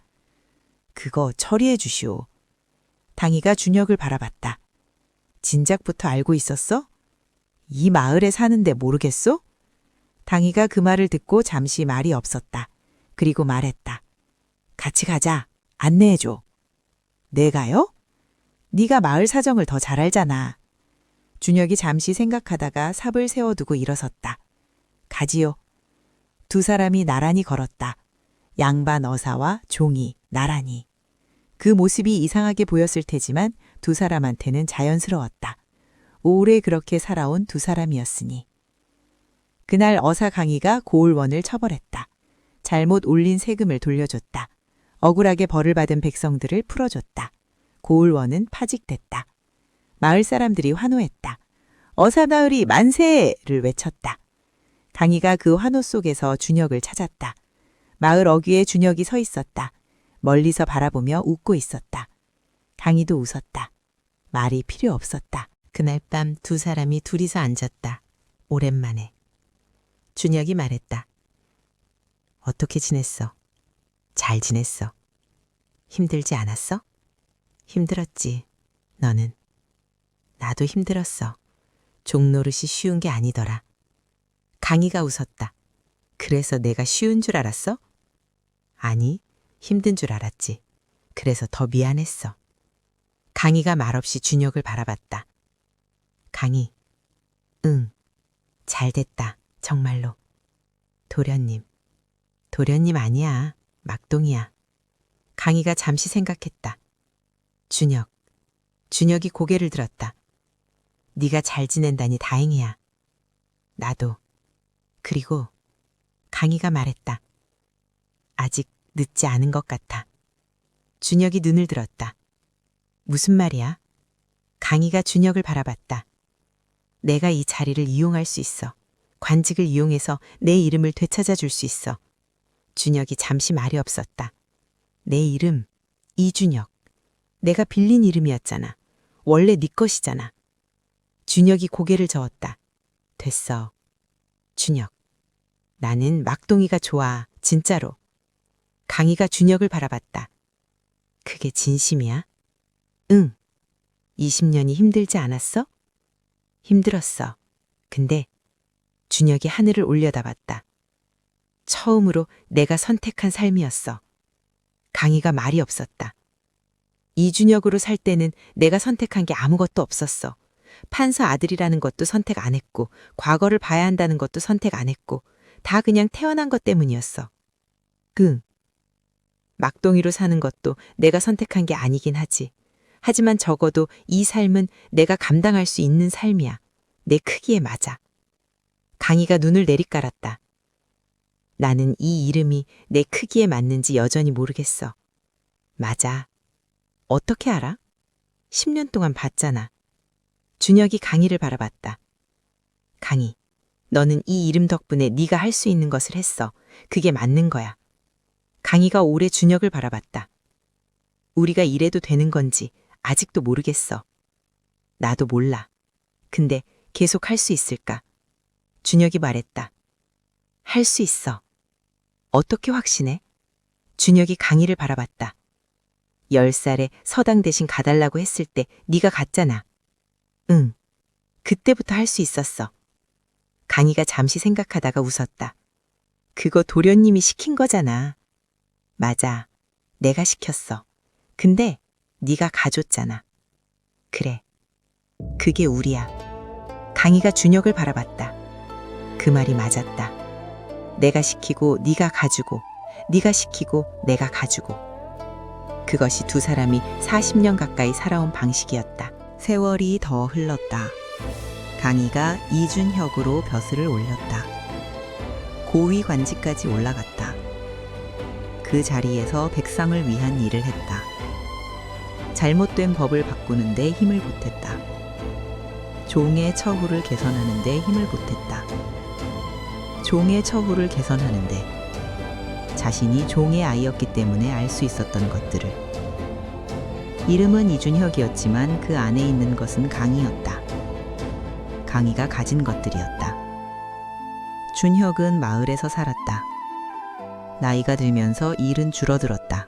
그거 처리해 주시오. 당이가 준혁을 바라봤다. 진작부터 알고 있었어? 이 마을에 사는데 모르겠소? 당이가 그 말을 듣고 잠시 말이 없었다. 그리고 말했다. 같이 가자. 안내해줘. 내가요? 네가 마을 사정을 더 잘 알잖아. 준혁이 잠시 생각하다가 삽을 세워두고 일어섰다. 가지요. 두 사람이 나란히 걸었다. 양반 어사와 종이 나란히. 그 모습이 이상하게 보였을 테지만 두 사람한테는 자연스러웠다. 오래 그렇게 살아온 두 사람이었으니. 그날 어사 강희가 고을원을 처벌했다. 잘못 올린 세금을 돌려줬다. 억울하게 벌을 받은 백성들을 풀어줬다. 고을원은 파직됐다. 마을 사람들이 환호했다. 어사나으리 만세를 외쳤다. 강희가 그 환호 속에서 준혁을 찾았다. 마을 어귀에 준혁이 서 있었다. 멀리서 바라보며 웃고 있었다. 강희도 웃었다. 말이 필요 없었다. 그날 밤 두 사람이 둘이서 앉았다. 오랜만에. 준혁이 말했다. 어떻게 지냈어? 잘 지냈어. 힘들지 않았어? 힘들었지. 너는? 나도 힘들었어. 종노릇이 쉬운 게 아니더라. 강희가 웃었다. 그래서 내가 쉬운 줄 알았어? 아니, 힘든 줄 알았지. 그래서 더 미안했어. 강희가 말없이 준혁을 바라봤다. 강희, 응, 잘 됐다. 정말로. 도련님. 도련님 아니야. 막동이야. 강희가 잠시 생각했다. 준혁. 준혁이 고개를 들었다. 네가 잘 지낸다니 다행이야. 나도. 그리고 강희가 말했다. 아직 늦지 않은 것 같아. 준혁이 눈을 들었다. 무슨 말이야? 강희가 준혁을 바라봤다. 내가 이 자리를 이용할 수 있어. 관직을 이용해서 내 이름을 되찾아 줄 수 있어. 준혁이 잠시 말이 없었다. 내 이름 이준혁. 내가 빌린 이름이었잖아. 원래 네 것이잖아. 준혁이 고개를 저었다. 됐어. 준혁. 나는 막동이가 좋아. 진짜로. 강희가 준혁을 바라봤다. 그게 진심이야? 응. 20년이 힘들지 않았어? 힘들었어. 근데 준혁이 하늘을 올려다봤다. 처음으로 내가 선택한 삶이었어. 강희가 말이 없었다. 이준혁으로 살 때는 내가 선택한 게 아무것도 없었어. 판사 아들이라는 것도 선택 안 했고, 과거를 봐야 한다는 것도 선택 안 했고, 다 그냥 태어난 것 때문이었어. 막동이로 사는 것도 내가 선택한 게 아니긴 하지. 하지만 적어도 이 삶은 내가 감당할 수 있는 삶이야. 내 크기에 맞아. 강희가 눈을 내리깔았다. 나는 이 이름이 내 크기에 맞는지 여전히 모르겠어. 맞아. 어떻게 알아? 10년 동안 봤잖아. 준혁이 강희를 바라봤다. 강희, 너는 이 이름 덕분에 네가 할 수 있는 것을 했어. 그게 맞는 거야. 강희가 오래 준혁을 바라봤다. 우리가 이래도 되는 건지 아직도 모르겠어. 나도 몰라. 근데 계속 할 수 있을까? 준혁이 말했다. 할 수 있어. 어떻게 확신해? 준혁이 강희를 바라봤다. 10살에 서당 대신 가달라고 했을 때 네가 갔잖아. 응. 그때부터 할 수 있었어. 강희가 잠시 생각하다가 웃었다. 그거 도련님이 시킨 거잖아. 맞아. 내가 시켰어. 근데 네가 가줬잖아. 그래. 그게 우리야. 강희가 준혁을 바라봤다. 그 말이 맞았다. 내가 시키고 네가 가주고, 네가 시키고 내가 가주고. 그것이 두 사람이 40년 가까이 살아온 방식이었다. 세월이 더 흘렀다. 강희가 이준혁으로 벼슬을 올렸다. 고위 관직까지 올라갔다. 그 자리에서 백성을 위한 일을 했다. 잘못된 법을 바꾸는데 힘을 보탰다. 종의 처후를 개선하는 데 힘을 보탰다. 종의 처후를 개선하는데 자신이 종의 아이였기 때문에 알 수 있었던 것들을. 이름은 이준혁이었지만 그 안에 있는 것은 강희였다. 강희가 가진 것들이었다. 준혁은 마을에서 살았다. 나이가 들면서 일은 줄어들었다.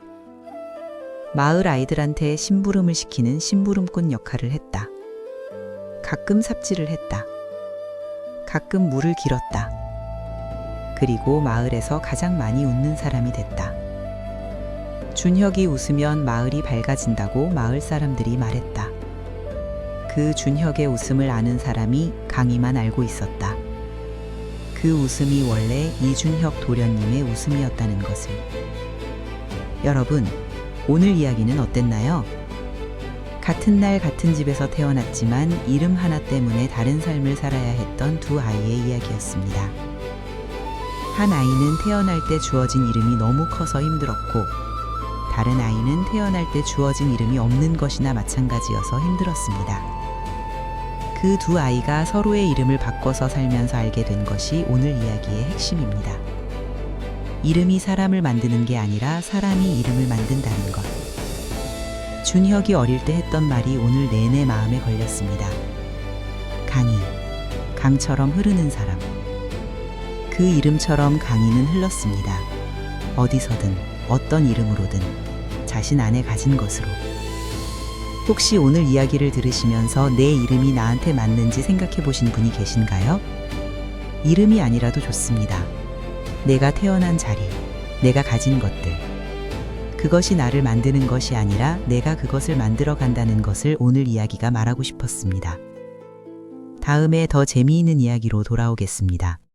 마을 아이들한테 심부름을 시키는 심부름꾼 역할을 했다. 가끔 삽질을 했다. 가끔 물을 길었다. 그리고 마을에서 가장 많이 웃는 사람이 됐다. 준혁이 웃으면 마을이 밝아진다고 마을 사람들이 말했다. 그 준혁의 웃음을 아는 사람이 강희만 알고 있었다. 그 웃음이 원래 이준혁 도련님의 웃음이었다는 것을. 여러분, 오늘 이야기는 어땠나요? 같은 날 같은 집에서 태어났지만 이름 하나 때문에 다른 삶을 살아야 했던 두 아이의 이야기였습니다. 한 아이는 태어날 때 주어진 이름이 너무 커서 힘들었고, 다른 아이는 태어날 때 주어진 이름이 없는 것이나 마찬가지여서 힘들었습니다. 그 두 아이가 서로의 이름을 바꿔서 살면서 알게 된 것이 오늘 이야기의 핵심입니다. 이름이 사람을 만드는 게 아니라 사람이 이름을 만든다는 것. 준혁이 어릴 때 했던 말이 오늘 내내 마음에 걸렸습니다. 강희, 강처럼 흐르는 사람. 그 이름처럼 강희는 흘렀습니다. 어디서든 어떤 이름으로든 자신 안에 가진 것으로. 혹시 오늘 이야기를 들으시면서 내 이름이 나한테 맞는지 생각해 보신 분이 계신가요? 이름이 아니라도 좋습니다. 내가 태어난 자리, 내가 가진 것들. 그것이 나를 만드는 것이 아니라 내가 그것을 만들어 간다는 것을 오늘 이야기가 말하고 싶었습니다. 다음에 더 재미있는 이야기로 돌아오겠습니다.